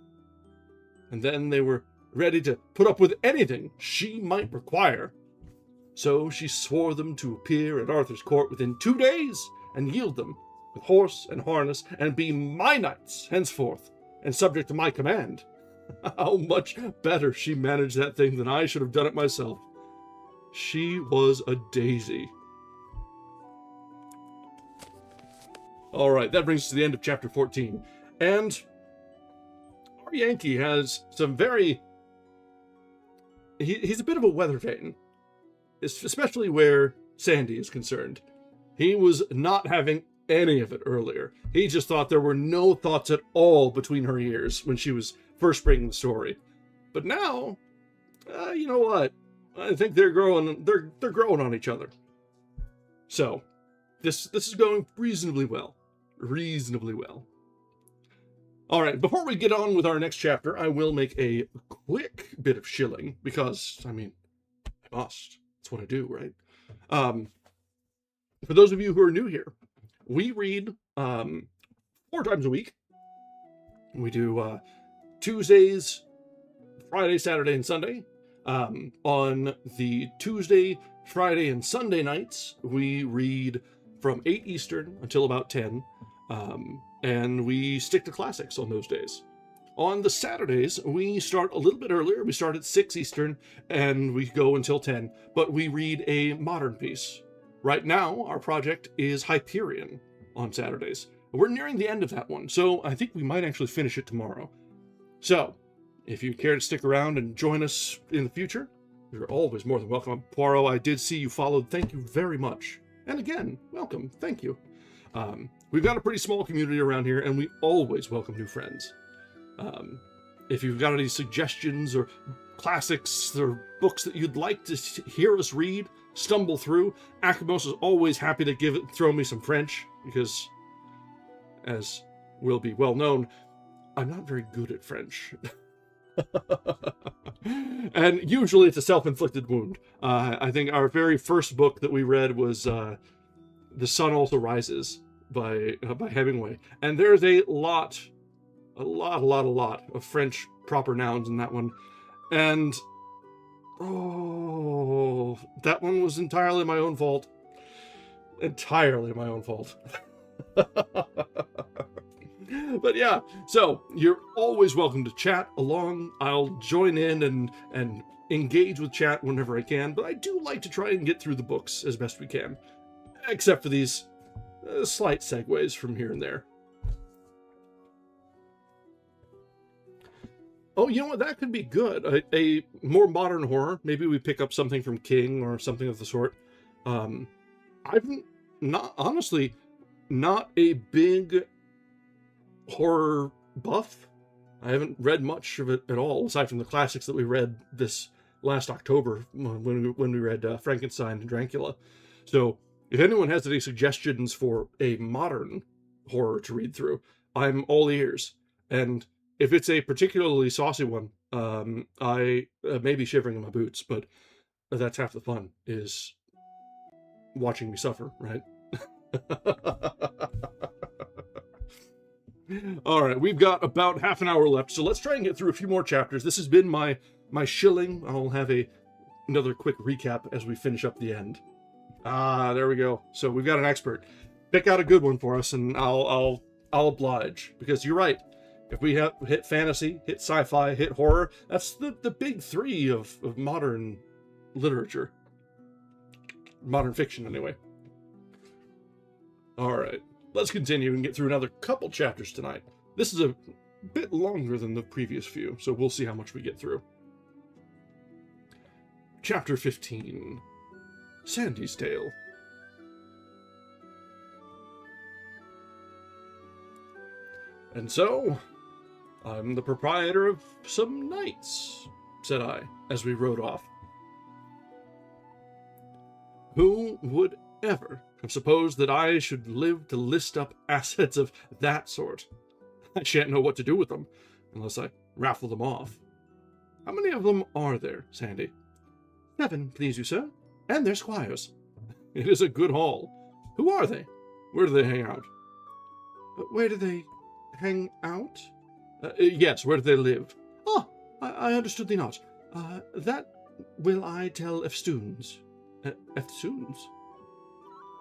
And then they were ready to put up with anything she might require. So she swore them to appear at Arthur's court within 2 days and yield them with horse and harness, and be my knights henceforth, and subject to my command. How much better she managed that thing than I should have done it myself. She was a daisy. All right, that brings us to the end of chapter 14. And our Yankee has some very... He's a bit of a weather vane, especially where Sandy is concerned. He was not having any of it earlier. He just thought there were no thoughts at all between her ears when she was first bringing the story. But now, you know what? I think they're growing. They're growing on each other. So, this is going reasonably well. Reasonably well. All right, before we get on with our next chapter, I will make a quick bit of shilling, because, I mean, I must. That's what I do, right? For those of you who are new here, we read 4 times a week. We do Tuesdays, Friday, Saturday, and Sunday. On the Tuesday, Friday, and Sunday nights, we read from 8 Eastern until about 10. And we stick to classics on those days. On the Saturdays, we start a little bit earlier. We start at 6 Eastern, and we go until 10. But we read a modern piece. Right now, our project is Hyperion on Saturdays. We're nearing the end of that one, so I think we might actually finish it tomorrow. So, if you care to stick around and join us in the future, you're always more than welcome. Poirot, I did see you followed. Thank you very much. And again, welcome. Thank you. We've got a pretty small community around here, and we always welcome new friends. If you've got any suggestions or classics or books that you'd like to hear us read, stumble through, Akimos is always happy to throw me some French, because, as will be well known, I'm not very good at French. And usually it's a self-inflicted wound. I think our very first book that we read was The Sun Also Rises by Hemingway. And there's a lot of French proper nouns in that one. And, oh, that one was entirely my own fault. Entirely my own fault. But yeah, so you're always welcome to chat along. I'll join in and engage with chat whenever I can, but I do like to try and get through the books as best we can, except for these slight segues from here and there. Oh, you know what? That could be good. A more modern horror. Maybe we pick up something from King or something of the sort. I've honestly not a big horror buff. I haven't read much of it at all, aside from the classics that we read this last October when we read Frankenstein and Dracula. So if anyone has any suggestions for a modern horror to read through, I'm all ears. And if it's a particularly saucy one, I may be shivering in my boots, but that's half the fun, is watching me suffer, right? All right, we've got about half an hour left, so let's try and get through a few more chapters. This has been my shilling. I'll have another quick recap as we finish up the end. There we go. So we've got an expert. Pick out a good one for us, and I'll oblige, because you're right. If we hit fantasy, hit sci-fi, hit horror, that's the big three of modern literature. Modern fiction, anyway. All right. Let's continue and get through another couple chapters tonight. This is a bit longer than the previous few, so we'll see how much we get through. Chapter 15. Sandy's Tale. And so, I'm the proprietor of some knights, said I, as we rode off. Who would ever have supposed that I should live to list up assets of that sort? I shan't know what to do with them, unless I raffle them off. How many of them are there, Sandy? 7, please you, sir, and their squires. It is a good haul. Who are they? Where do they hang out? Where do they hang out? Yes, where do they live? Ah, I understood thee not. That will I tell Eftsoons. Eftsoons?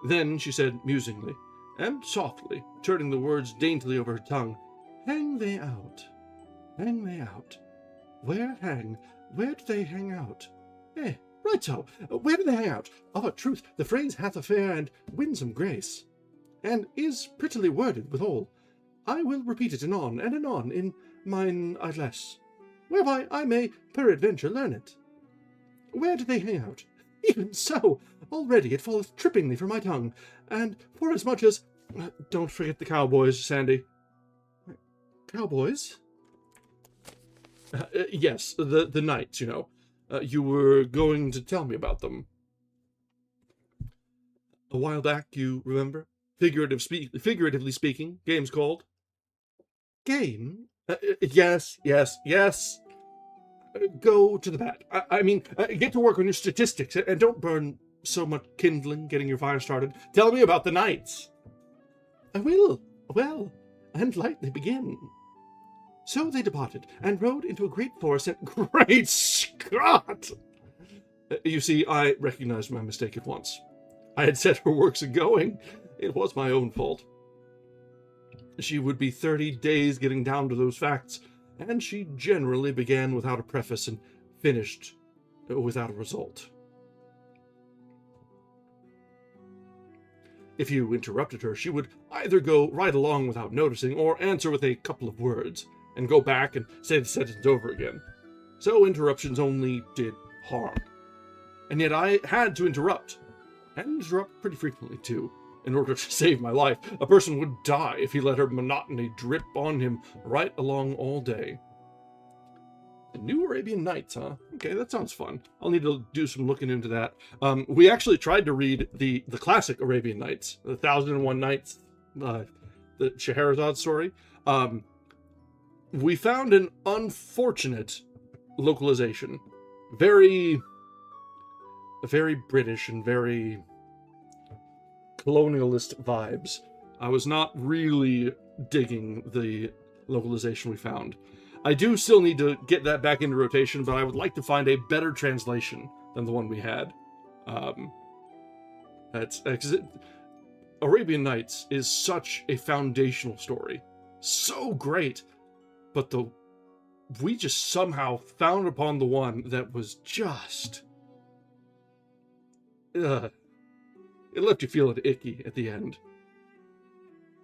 Then she said musingly, and softly, turning the words daintily over her tongue, "Hang they out, hang they out. Where do they hang out? Right so, where do they hang out? Of a truth, the phrase hath a fair and winsome grace, and is prettily worded withal. I will repeat it anon and anon in mine idlesse, whereby I may peradventure learn it. Where do they hang out? Even so, already it falleth trippingly from my tongue, and forasmuch as... Don't forget the cowboys, Sandy." "Cowboys?" Yes, the knights, you know. You were going to tell me about them. A while back, you remember? Figuratively speaking, game's called. Game? Yes. Go to the bat. I mean, get to work on your statistics, and don't burn so much kindling getting your fire started. Tell me about the knights. I will. Well, and lightly begin. So they departed, and rode into a great forest, and... Great Scott! You see, I recognized my mistake at once. I had set her works a-going. It was my own fault. She would be 30 days getting down to those facts, and she generally began without a preface and finished without a result. If you interrupted her, she would either go right along without noticing, or answer with a couple of words, and go back and say the sentence over again. So interruptions only did harm. And yet I had to interrupt, and interrupt pretty frequently too, in order to save my life. A person would die if he let her monotony drip on him right along all day. The New Arabian Nights, huh? Okay, that sounds fun. I'll need to do some looking into that. We actually tried to read the classic Arabian Nights, the 1001 Nights, the Scheherazade story. We found an unfortunate localization. Very British and very colonialist vibes. I was not really digging the localization we found. I do still need to get that back into rotation, but I would like to find a better translation than the one we had. Arabian Nights is such a foundational story. So great. But we just somehow found upon the one that was just... it left you feeling icky at the end.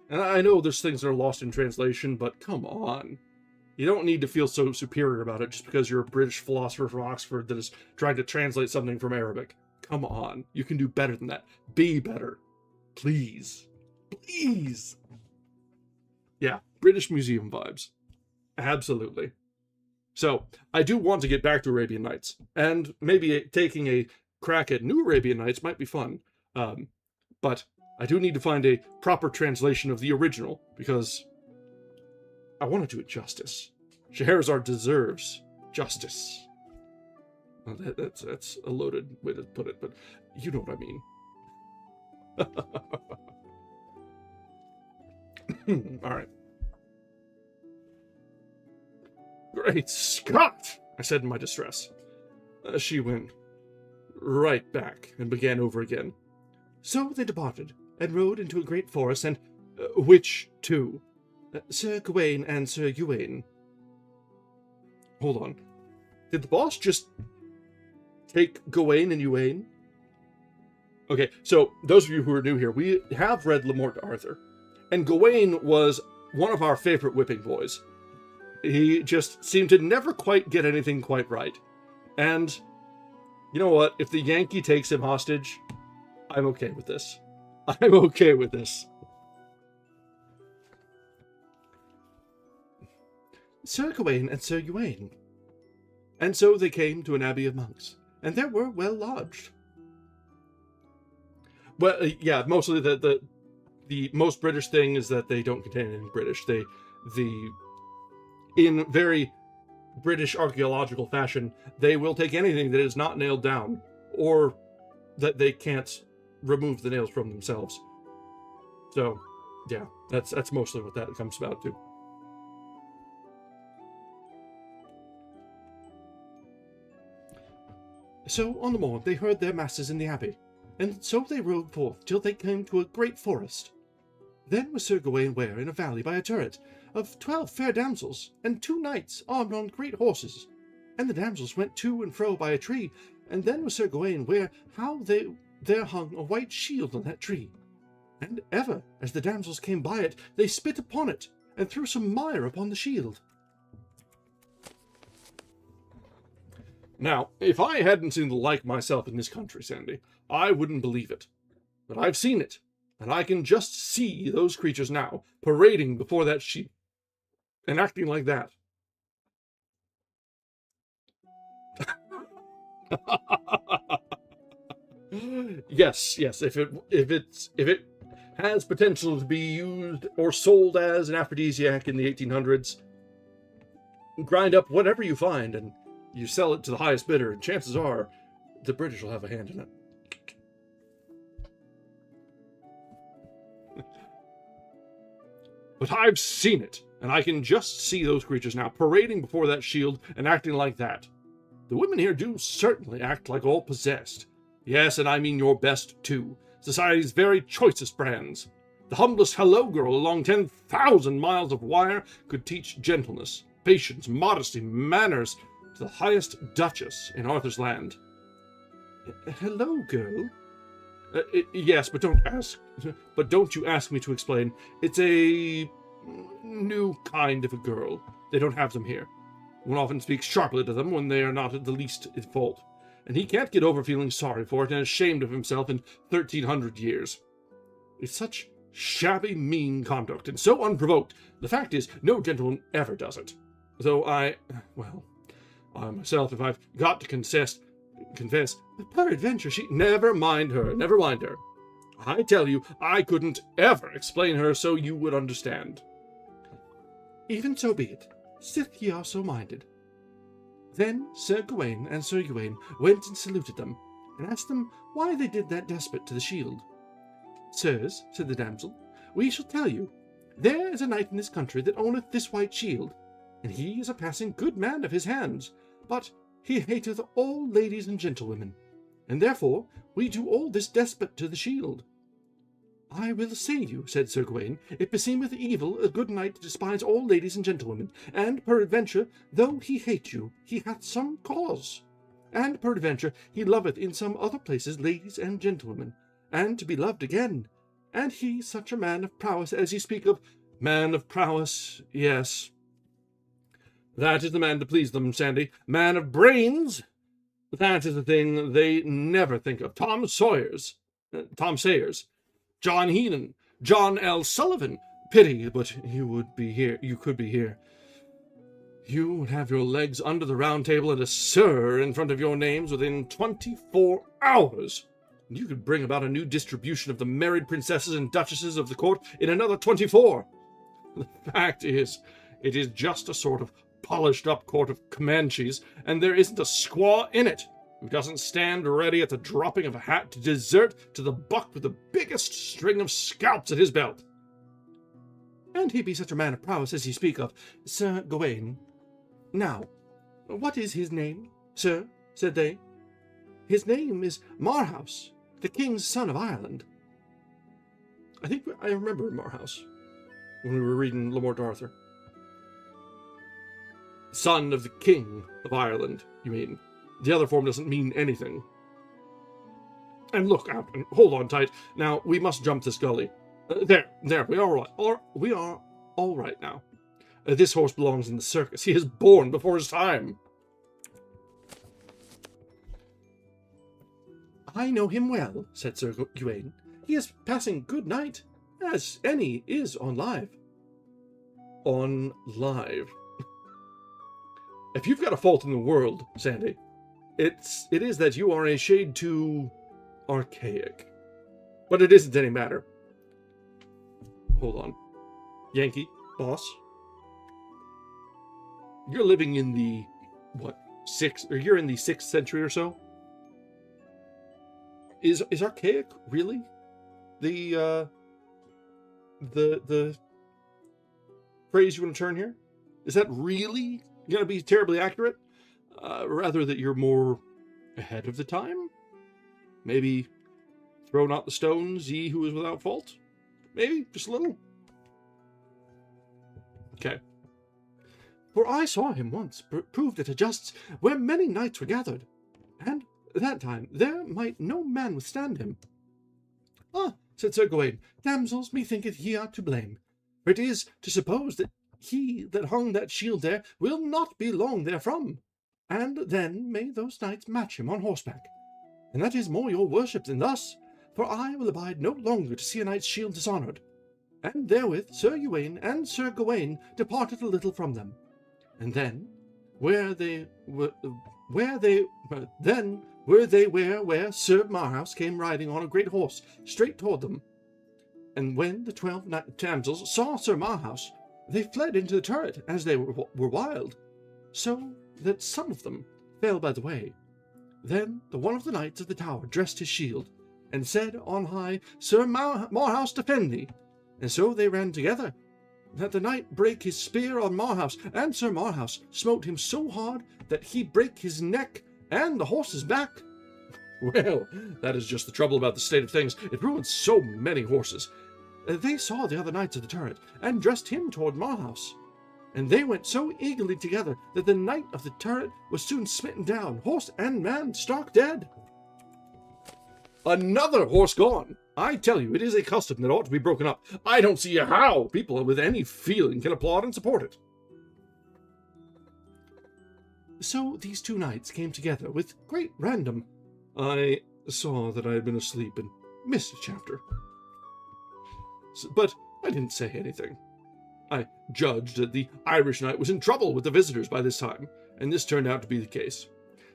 And I know there's things that are lost in translation, but come on. You don't need to feel so superior about it just because you're a British philosopher from Oxford that is trying to translate something from Arabic. Come on. You can do better than that. Be better. Please. Please. Yeah, British Museum vibes. Absolutely. So, I do want to get back to Arabian Nights, and maybe taking a crack at New Arabian Nights might be fun. But I do need to find a proper translation of the original, because I want to do it justice. Scheherazade deserves justice. Well, that's a loaded way to put it, but you know what I mean. All right. Great Scott! I said in my distress. She went right back and began over again. So they departed, and rode into a great forest, and... which two? Sir Gawain and Sir Uwaine. Hold on. Did the boss just take Gawain and Uwaine? Okay, so those of you who are new here, we have read Le Morte d'Arthur, and Gawain was one of our favorite whipping boys. He just seemed to never quite get anything quite right. And you know what? If the Yankee takes him hostage, I'm okay with this. I'm okay with this. Sir Gawain and Sir Uwaine. And so they came to an abbey of monks, and there were well lodged. Well, yeah, mostly the most British thing is that they don't contain anything British. In very British archaeological fashion, they will take anything that is not nailed down, or that they can't remove the nails from themselves. So, yeah, that's mostly what that comes about to. So on the morn they heard their masses in the abbey, and so they rode forth till they came to a great forest. Then was Sir Gawain ware in a valley by a turret of 12 fair damsels, and 2 knights armed on great horses. And the damsels went to and fro by a tree, and then was Sir Gawain ware how there hung a white shield on that tree. And ever, as the damsels came by it, they spit upon it, and threw some mire upon the shield. Now, if I hadn't seen the like myself in this country, Sandy, I wouldn't believe it. But I've seen it, and I can just see those creatures now, parading before that shield, and acting like that. Yes, if it has potential to be used or sold as an aphrodisiac in the 1800s, grind up whatever you find and you sell it to the highest bidder, and chances are the British will have a hand in it. But I've seen it, and I can just see those creatures now, parading before that shield and acting like that. The women here do certainly act like all possessed. Yes, and I mean your best, too. Society's very choicest brands. The humblest hello girl along 10,000 miles of wire could teach gentleness, patience, modesty, manners to the highest duchess in Arthur's land. Hello, girl? Yes, but don't you ask me to explain. It's a new kind of a girl. They don't have them here. One often speaks sharply to them when they are not at the least at fault, and he can't get over feeling sorry for it and ashamed of himself in 1,300 years. It's such shabby, mean conduct, and so unprovoked. The fact is, no gentleman ever does it. Though I myself, if I've got to confess, peradventure she... Never mind her. I tell you, I couldn't ever explain her so you would understand. Even so be it, sith ye are so minded. Then Sir Gawain and Sir Uwaine went and saluted them, and asked them why they did that despot to the shield. Sirs, said the damsel, we shall tell you. There is a knight in this country that owneth this white shield, and he is a passing good man of his hands, but he hateth all ladies and gentlewomen, and therefore we do all this despot to the shield. I will say you, said Sir Gawain, it beseemeth evil a good knight to despise all ladies and gentlewomen, and peradventure, though he hate you, he hath some cause. And peradventure he loveth in some other places ladies and gentlewomen, and to be loved again. And he such a man of prowess as ye speak of. Man of prowess, yes. That is the man to please them, Sandy. Man of brains, that is the thing they never think of. Tom Sayers, John Heenan, John L. Sullivan. Pity, but you would be here. You could be here. You would have your legs under the round table and a sir in front of your names within 24 hours. You could bring about a new distribution of the married princesses and duchesses of the court in another 24. The fact is, it is just a sort of polished-up court of Comanches, and there isn't a squaw in it who doesn't stand ready at the dropping of a hat to desert to the buck with the biggest string of scalps at his belt. And he be such a man of prowess as ye speak of, Sir Gawain. Now, what is his name, sir? Said they. His name is Marhaus, the king's son of Ireland. I think I remember Marhaus when we were reading Le Morte d'Arthur. Son of the king of Ireland, you mean. The other form doesn't mean anything. And look, hold on tight. Now, we must jump this gully. There, we are all right now. This horse belongs in the circus. He is born before his time. I know him well, said Sir Gawain. He is passing good knight, as any is on live. On live. If you've got a fault in the world, Sandy, it is that you are a shade too archaic. But it isn't any matter. Hold on. Yankee, boss. You're living in the, you're in the 6th century or so? Is archaic really the phrase you want to turn here? Is that really going to be terribly accurate? Rather that you're more ahead of the time? Maybe throw not the stones, ye who is without fault? Maybe? Just a little? Okay. For I saw him once, proved at a justs, where many knights were gathered, and that time there might no man withstand him. Ah, said Sir Gawain, damsels, methinketh ye are to blame, for it is to suppose that he that hung that shield there will not be long therefrom, and then may those knights match him on horseback. And that is more your worship than thus, for I will abide no longer to see a knight's shield dishonoured. And therewith Sir Uwaine and Sir Gawain departed a little from them. And then where Sir Marhaus came riding on a great horse straight toward them. And when the 12 damsels saw Sir Marhaus, they fled into the turret as they were wild, so that some of them fell by the way. Then the one of the knights of the tower dressed his shield, and said on high, Sir Marhaus, defend thee. And so they ran together, that the knight brake his spear on Marhaus, and Sir Marhaus smote him so hard that he brake his neck and the horse's back. Well, that is just the trouble about the state of things. It ruins so many horses. They saw the other knights of the turret, and dressed him toward Marhaus. And they went so eagerly together that the knight of the turret was soon smitten down, horse and man stark dead. Another horse gone! I tell you, it is a custom that ought to be broken up. I don't see how people with any feeling can applaud and support it. So these two knights came together with great random. I saw that I had been asleep and missed a chapter. But I didn't say anything. I judged that the Irish knight was in trouble with the visitors by this time, and this turned out to be the case.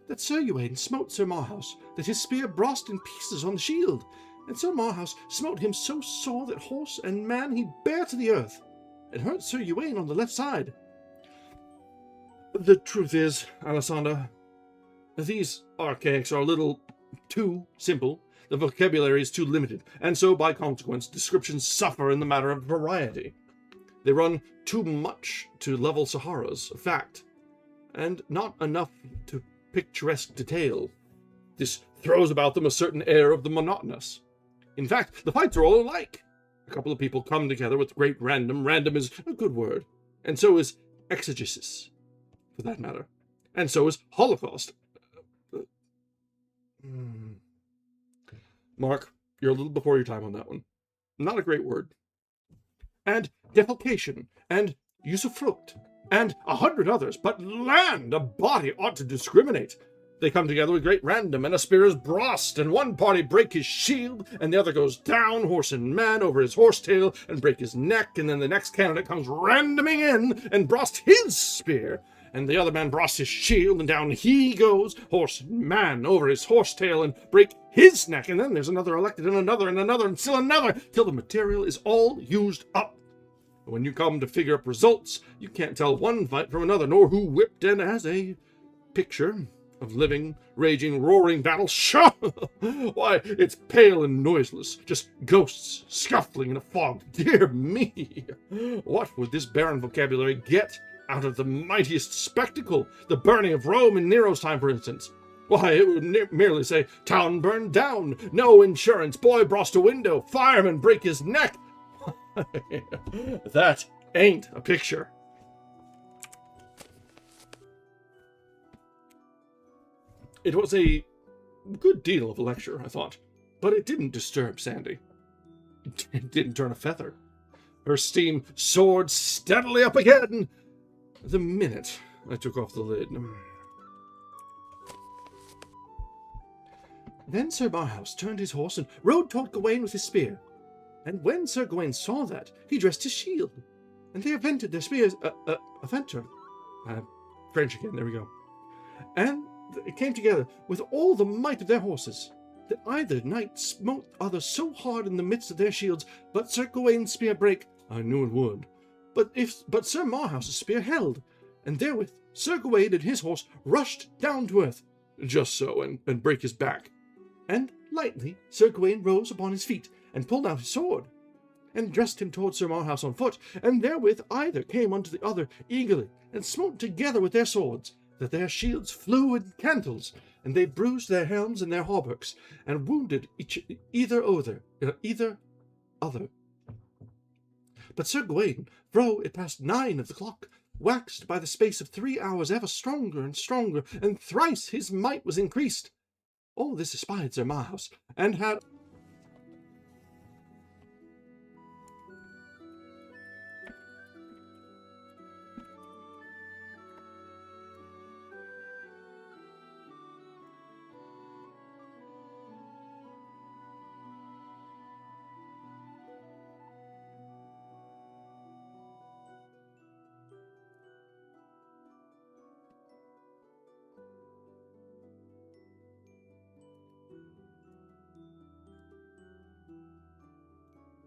That Sir Uwaine smote Sir Marhaus, that his spear brast in pieces on the shield, and Sir Marhaus smote him so sore that horse and man he bare to the earth, and hurt Sir Uwaine on the left side. The truth is, Alessandra, these archaics are a little too simple. The vocabulary is too limited, and so, by consequence, descriptions suffer in the matter of variety. They run too much to level Saharas of fact, and not enough to picturesque detail. This throws about them a certain air of the monotonous. In fact, the fights are all alike. A couple of people come together with great random. Random is a good word. And so is exegesis, for that matter. And so is Holocaust. Mark, you're a little before your time on that one. Not a great word. And defalcation, and usufruct, and 100 others, but land, a body ought to discriminate. They come together with great random, and a spear is brast, and one party break his shield, and the other goes down, horse and man, over his horsetail, and break his neck, and then the next candidate comes randoming in, and brast his spear, and the other man brast his shield, and down he goes, horse and man, over his horsetail, and break his neck, and then there's another elected, and another, and still another, till the material is all used up. When you come to figure up results, you can't tell one fight from another, nor who whipped, and as a picture of living, raging, roaring battle, pshaw! Why, it's pale and noiseless, just ghosts scuffling in a fog. Dear me! What would this barren vocabulary get out of the mightiest spectacle, the burning of Rome in Nero's time, for instance? Why, it would merely say, town burned down, no insurance, boy brast a window, fireman break his neck. That ain't a picture. It was a good deal of a lecture, I thought, but it didn't disturb Sandy. It didn't turn a feather. Her steam soared steadily up again the minute I took off the lid. Then Sir Marhaus turned his horse and rode toward Gawain with his spear. And when Sir Gawain saw that, he dressed his shield, and they avented their spears, aventer, French again, there we go. And it came together with all the might of their horses, that either knight smote other so hard in the midst of their shields, but Sir Gawain's spear brake. I knew it would. But Sir Marhaus' spear held, and therewith Sir Gawain and his horse rushed down to earth. Just so, and brake his back. And lightly Sir Gawain rose upon his feet, and pulled out his sword, and dressed him toward Sir Marhaus on foot, and therewith either came unto the other eagerly, and smote together with their swords, that their shields flew in cantels, and they bruised their helms and their hauberks, and wounded either other. But Sir Gawain, though it passed 9 of the clock, waxed by the space of 3 hours ever stronger and stronger, and thrice his might was increased. All this espied Sir Marhaus, and had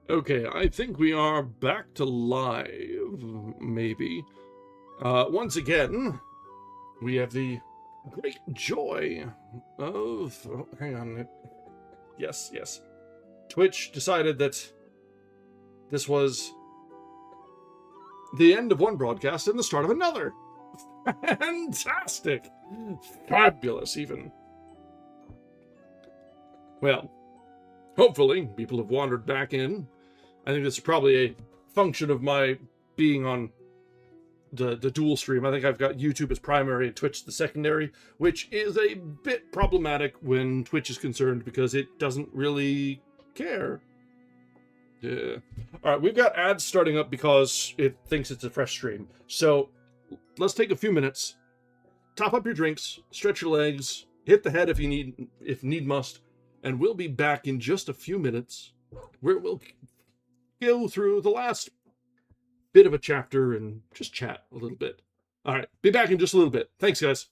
Okay, I think we are back to live, maybe. Once again, we have the great joy of... Oh, hang on. Yes, yes. Twitch decided that this was the end of one broadcast and the start of another. Fantastic! Fabulous, even. Well, hopefully people have wandered back in. I think this is probably a function of my being on the dual stream. I think I've got YouTube as primary and Twitch the secondary, which is a bit problematic when Twitch is concerned because it doesn't really care. Yeah. All right, we've got ads starting up because it thinks it's a fresh stream. So let's take a few minutes, top up your drinks, stretch your legs, hit the head if need must, and we'll be back in just a few minutes where we'll go through the last bit of a chapter and just chat a little bit. All right, be back in just a little bit. Thanks, guys.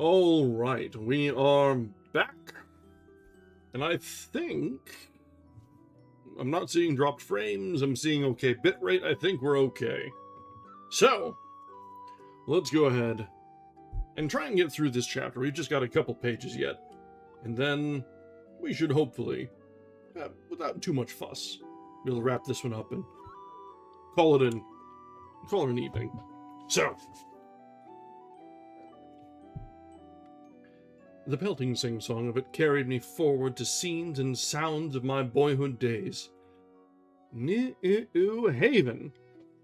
All right, we are back. And I think I'm not seeing dropped frames. I'm seeing okay bitrate. I think we're okay. So, let's go ahead and try and get through this chapter. We've just got a couple pages yet. And then we should hopefully, without too much fuss, be able to wrap this one up and call it an evening. So, the pelting sing-song of it carried me forward to scenes and sounds of my boyhood days. New Haven.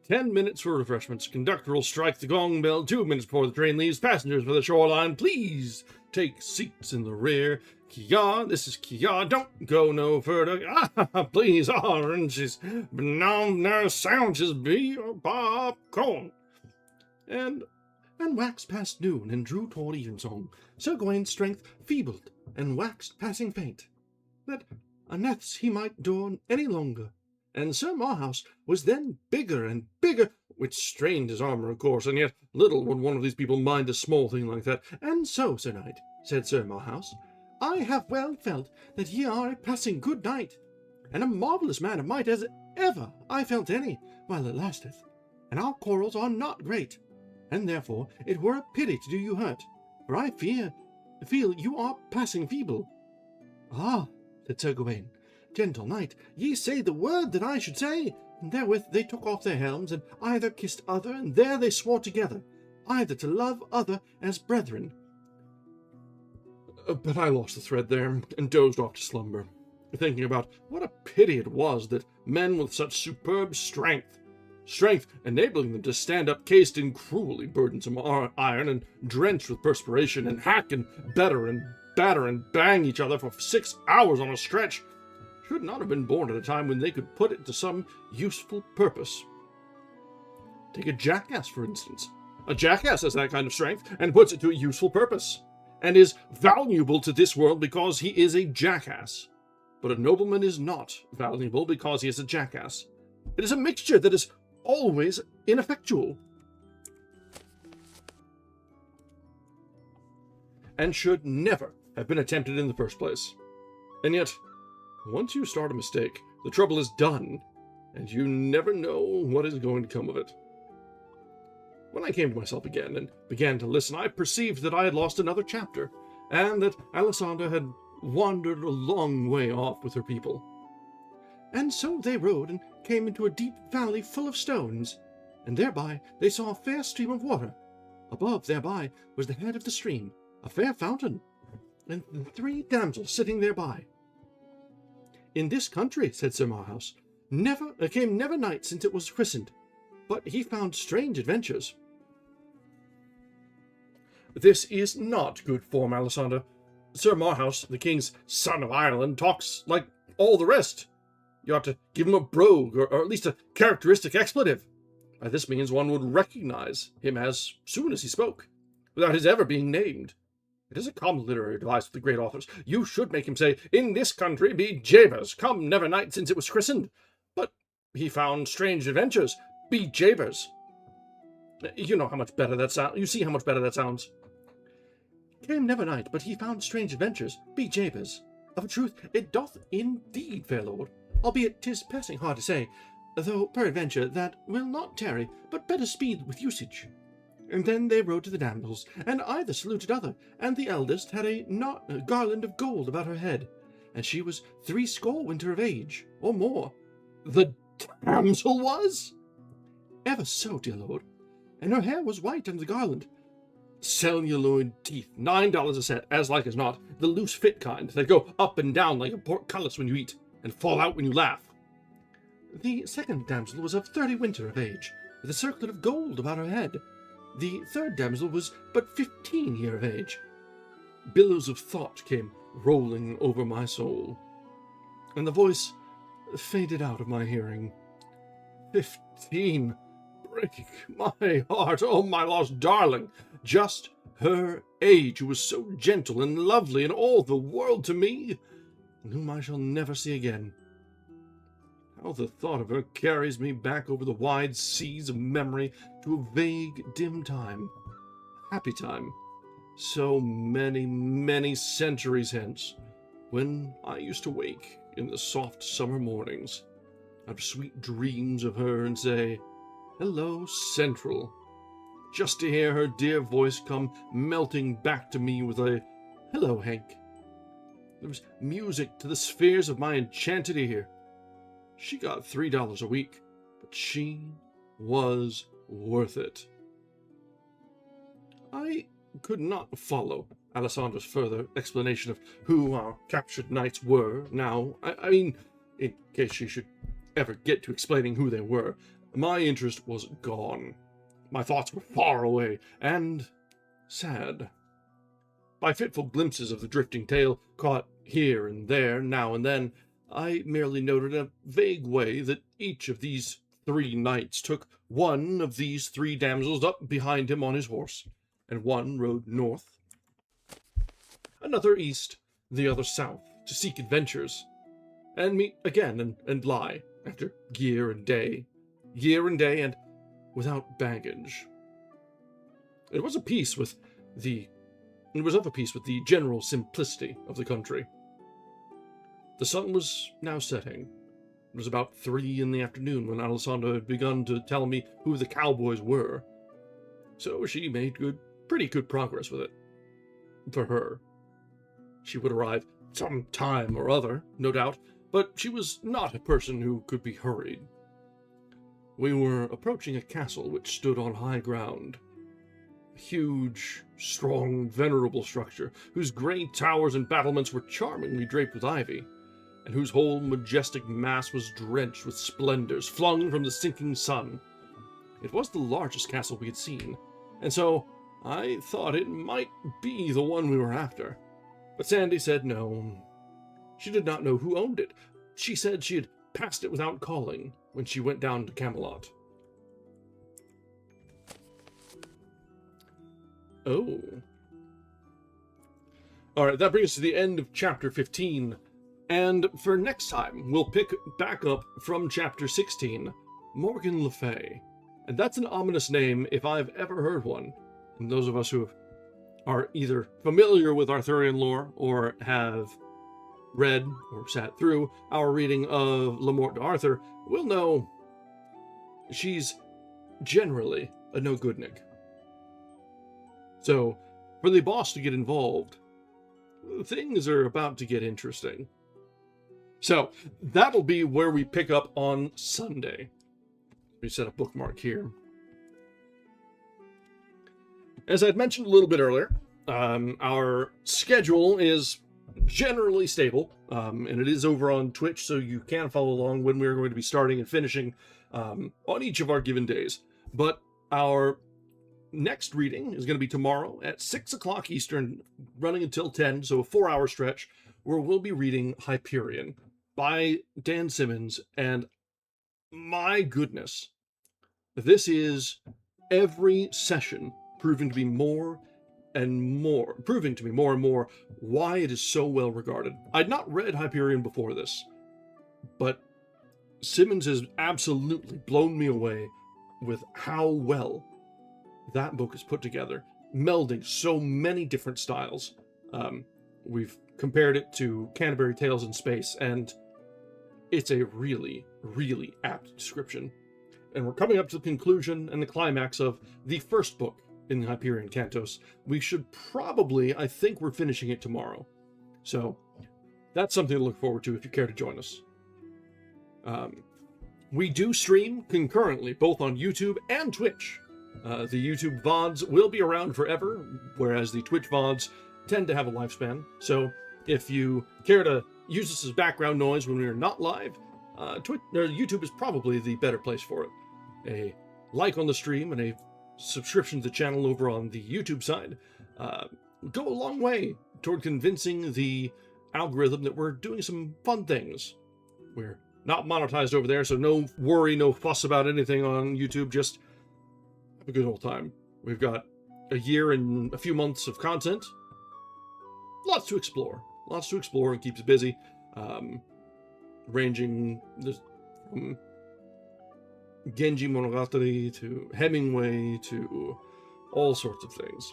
10 minutes for refreshments. Conductor will strike the gong bell 2 minutes before the train leaves. Passengers for the shoreline, please take seats in the rear. Kia, this is Kia. Don't go no further. Please, oranges, banana sandwiches, be popcorn. And waxed past noon and drew toward evensong. Sir Gawain's strength feebled and waxed passing faint, that unnethes he might dorn any longer. And Sir Marhaus was then bigger and bigger, which strained his armour, of course, and yet little would one of these people mind a small thing like that. And so, Sir Knight, said Sir Marhaus, I have well felt that ye are a passing good knight, and a marvellous man of might as ever I felt any, while it lasteth. And our quarrels are not great, and therefore it were a pity to do you hurt, for I feel you are passing feeble. Ah, said Sir Gawain, gentle knight, ye say the word that I should say. And therewith they took off their helms, and either kissed other, and there they swore together, either to love other as brethren. But I lost the thread there, and dozed off to slumber, thinking about what a pity it was that men with such superb strength enabling them to stand up cased in cruelly burdensome iron, and drenched with perspiration, and hack and batter and bang each other for 6 hours on a stretch, should not have been born at a time when they could put it to some useful purpose. Take a jackass, for instance. A jackass has that kind of strength, and puts it to a useful purpose, and is valuable to this world because he is a jackass. But a nobleman is not valuable because he is a jackass. It is a mixture that is always ineffectual, and should never have been attempted in the first place. And yet, once you start a mistake, the trouble is done, and you never know what is going to come of it. When I came to myself again and began to listen, I perceived that I had lost another chapter, and that Alessandra had wandered a long way off with her people. And so they rode and came into a deep valley full of stones, and thereby they saw a fair stream of water. Above thereby was the head of the stream, a fair fountain, and 3 damsels sitting thereby. In this country, said Sir Marhaus, came never knight since it was christened, but he found strange adventures. This is not good form, Alessandra. Sir Marhaus, the king's son of Ireland, talks like all the rest. You ought to give him a brogue, or at least a characteristic expletive. By this means one would recognize him as soon as he spoke, without his ever being named. It is a common literary device with the great authors. You should make him say, in this country be Jabers, come never knight since it was christened. But he found strange adventures, be Jabers. You know how much better that sounds. You see how much better that sounds. Came never knight, but he found strange adventures, be Jabers. Of a truth, it doth indeed, fair lord, albeit 'tis passing hard to say, though peradventure that will not tarry, but better speed with usage. And then they rode to the damsels, and either saluted other, and the eldest had a garland of gold about her head, and she was 80 winter of age, or more. The damsel was? Ever so, dear lord, and her hair was white under the garland. Celluloid teeth, $9 a set, as like as not, the loose fit kind, that go up and down like a portcullis when you eat, and fall out when you laugh. The second damsel was of 30 winter of age, with a circlet of gold about her head. The third damsel was but 15 year of age. Billows of thought came rolling over my soul, and the voice faded out of my hearing. 15! Break my heart, oh my lost darling! Just her age, who was so gentle and lovely and all the world to me, and whom I shall never see again. How the thought of her carries me back over the wide seas of memory to a vague, dim time, a happy time, so many, many centuries hence, when I used to wake in the soft summer mornings, have sweet dreams of her and say, "Hello, Central," just to hear her dear voice come melting back to me with a, "Hello, Hank." There was music to the spheres of my enchanted ear. She got $3 a week, but she was worth it. I could not follow Alessandra's further explanation of who our captured knights were now. I mean, in case she should ever get to explaining who they were, my interest was gone. My thoughts were far away and sad. By fitful glimpses of the drifting tale, caught here and there, now and then, I merely noted in a vague way that each of these 3 knights took one of these 3 damsels up behind him on his horse, and one rode north, another east, the other south, to seek adventures, and meet again and lie, after year and day, and without baggage. It was of a piece with the general simplicity of the country. The sun was now setting. It was about 3 in the afternoon when Alessandra had begun to tell me who the cowboys were, so she made pretty good progress with it. For her. She would arrive some time or other, no doubt, but she was not a person who could be hurried. We were approaching a castle which stood on high ground. A huge, strong, venerable structure, whose grey towers and battlements were charmingly draped with ivy, and whose whole majestic mass was drenched with splendors flung from the sinking sun. It was the largest castle we had seen, and so I thought it might be the one we were after. But Sandy said no. She did not know who owned it. She said she had passed it without calling when she went down to Camelot. Oh. Alright, that brings us to the end of chapter 15. And for next time, we'll pick back up from chapter 16, Morgan Le Fay. And that's an ominous name if I've ever heard one. And those of us who are either familiar with Arthurian lore or have read or sat through our reading of Le Morte d'Arthur will know she's generally a no-goodnik. So, for the boss to get involved, things are about to get interesting. So, that'll be where we pick up on Sunday. Let me set a bookmark here. As I'd mentioned a little bit earlier, our schedule is generally stable, and it is over on Twitch, so you can follow along when we're going to be starting and finishing on each of our given days. But our next reading is going to be tomorrow at 6 o'clock Eastern, running until 10, so a 4-hour stretch, where we'll be reading Hyperion by Dan Simmons, and my goodness, this is every session proving to me more and more why it is so well regarded. I'd not read Hyperion before this, but Simmons has absolutely blown me away with how well that book is put together, melding so many different styles. We've compared it to Canterbury Tales in Space, and it's a really, really apt description. And we're coming up to the conclusion and the climax of the first book in the Hyperion Cantos. We should probably, I think we're finishing it tomorrow. So that's something to look forward to if you care to join us. We do stream concurrently, both on YouTube and Twitch. The YouTube VODs will be around forever, whereas the Twitch VODs tend to have a lifespan. So if you care to use this as background noise when we are not live, YouTube is probably the better place for it. A like on the stream and a subscription to the channel over on the YouTube side go a long way toward convincing the algorithm that we're doing some fun things. We're not monetized over there, so no worry, no fuss about anything on YouTube. Just have a good old time. We've got a year and a few months of content. Lots to explore and keeps us busy. Ranging from Genji Monogatari to Hemingway to all sorts of things.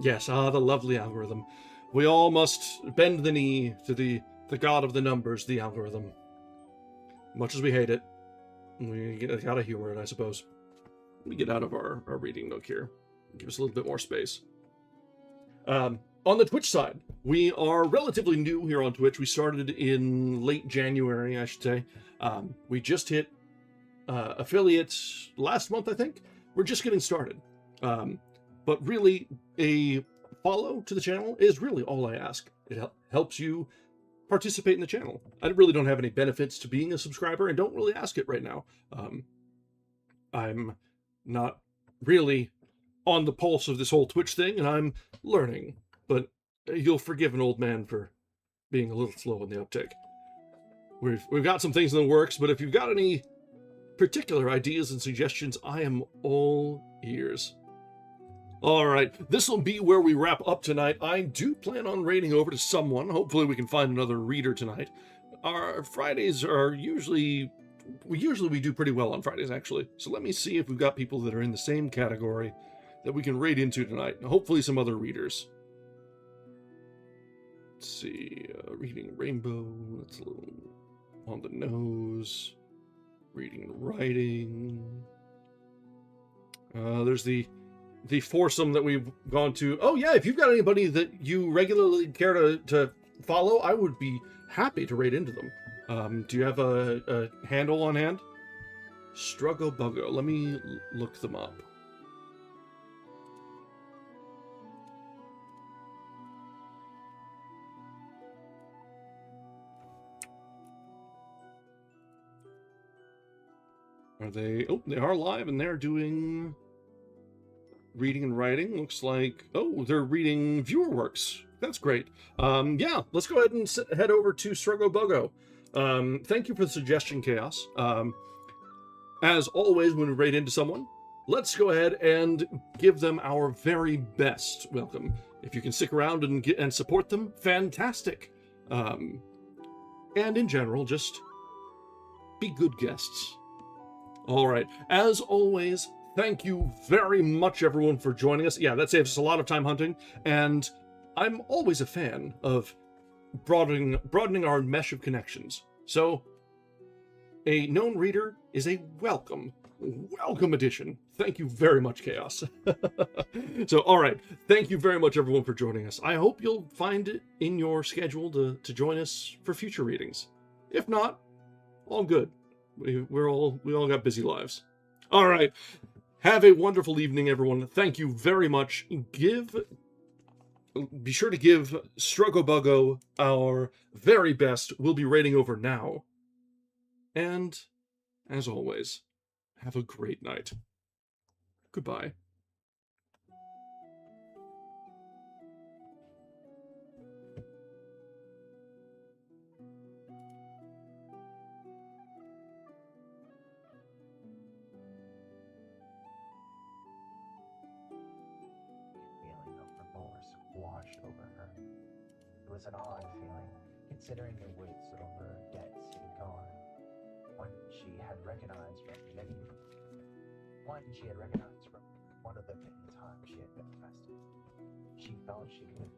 Yes, the lovely algorithm. We all must bend the knee to the god of the numbers, the algorithm. Much as we hate it, we gotta humor it, I suppose. Let me get out of our reading nook here. Give us a little bit more space. On the Twitch side, we are relatively new here on Twitch. We started in late January, I should say. We just hit affiliates last month, I think. We're just getting started. But really, a follow to the channel is really all I ask. It helps you participate in the channel. I really don't have any benefits to being a subscriber and don't really ask it right now. I'm not really on the pulse of this whole Twitch thing, and I'm learning. But you'll forgive an old man for being a little slow in the uptake. We've got some things in the works, but if you've got any particular ideas and suggestions, I am all ears. All right, this will be where we wrap up tonight. I do plan on raiding over to someone. Hopefully we can find another reader tonight. Our Fridays are usually we do pretty well on Fridays, actually. So let me see if we've got people that are in the same category that we can raid into tonight. Hopefully some other readers. Let's see, reading Rainbow, that's a little on the nose. Reading and writing. There's the foursome that we've gone to. Oh yeah, if you've got anybody that you regularly care to follow, I would be happy to raid into them. Do you have a handle on hand? Struggle Buggo. Let me look them up. Are they... Oh, they are live and they're doing reading and writing. Looks like... Oh, they're reading viewer works. That's great. Yeah, let's go ahead and head over to Struggle Buggo. Thank you for the suggestion, Chaos. As always, when we raid into someone, let's go ahead and give them our very best welcome. If you can stick around and support them, fantastic. And in general, just be good guests. All right. As always, thank you very much, everyone, for joining us. Yeah, that saves us a lot of time hunting, and I'm always a fan of broadening our mesh of connections. So, a known reader is a welcome addition. Thank you very much, Chaos. So, all right. Thank you very much, everyone, for joining us. I hope you'll find it in your schedule to join us for future readings. If not, all good. We all got busy lives. All right. Have a wonderful evening, everyone. Thank you very much. Be sure to give Struggle Buggo our very best. We'll be raiding over now. And, as always, have a great night. Goodbye. Washed over her. It was an odd feeling, considering the weights of her debts had gone. One she had recognized from one of the many times she had been arrested. She felt she could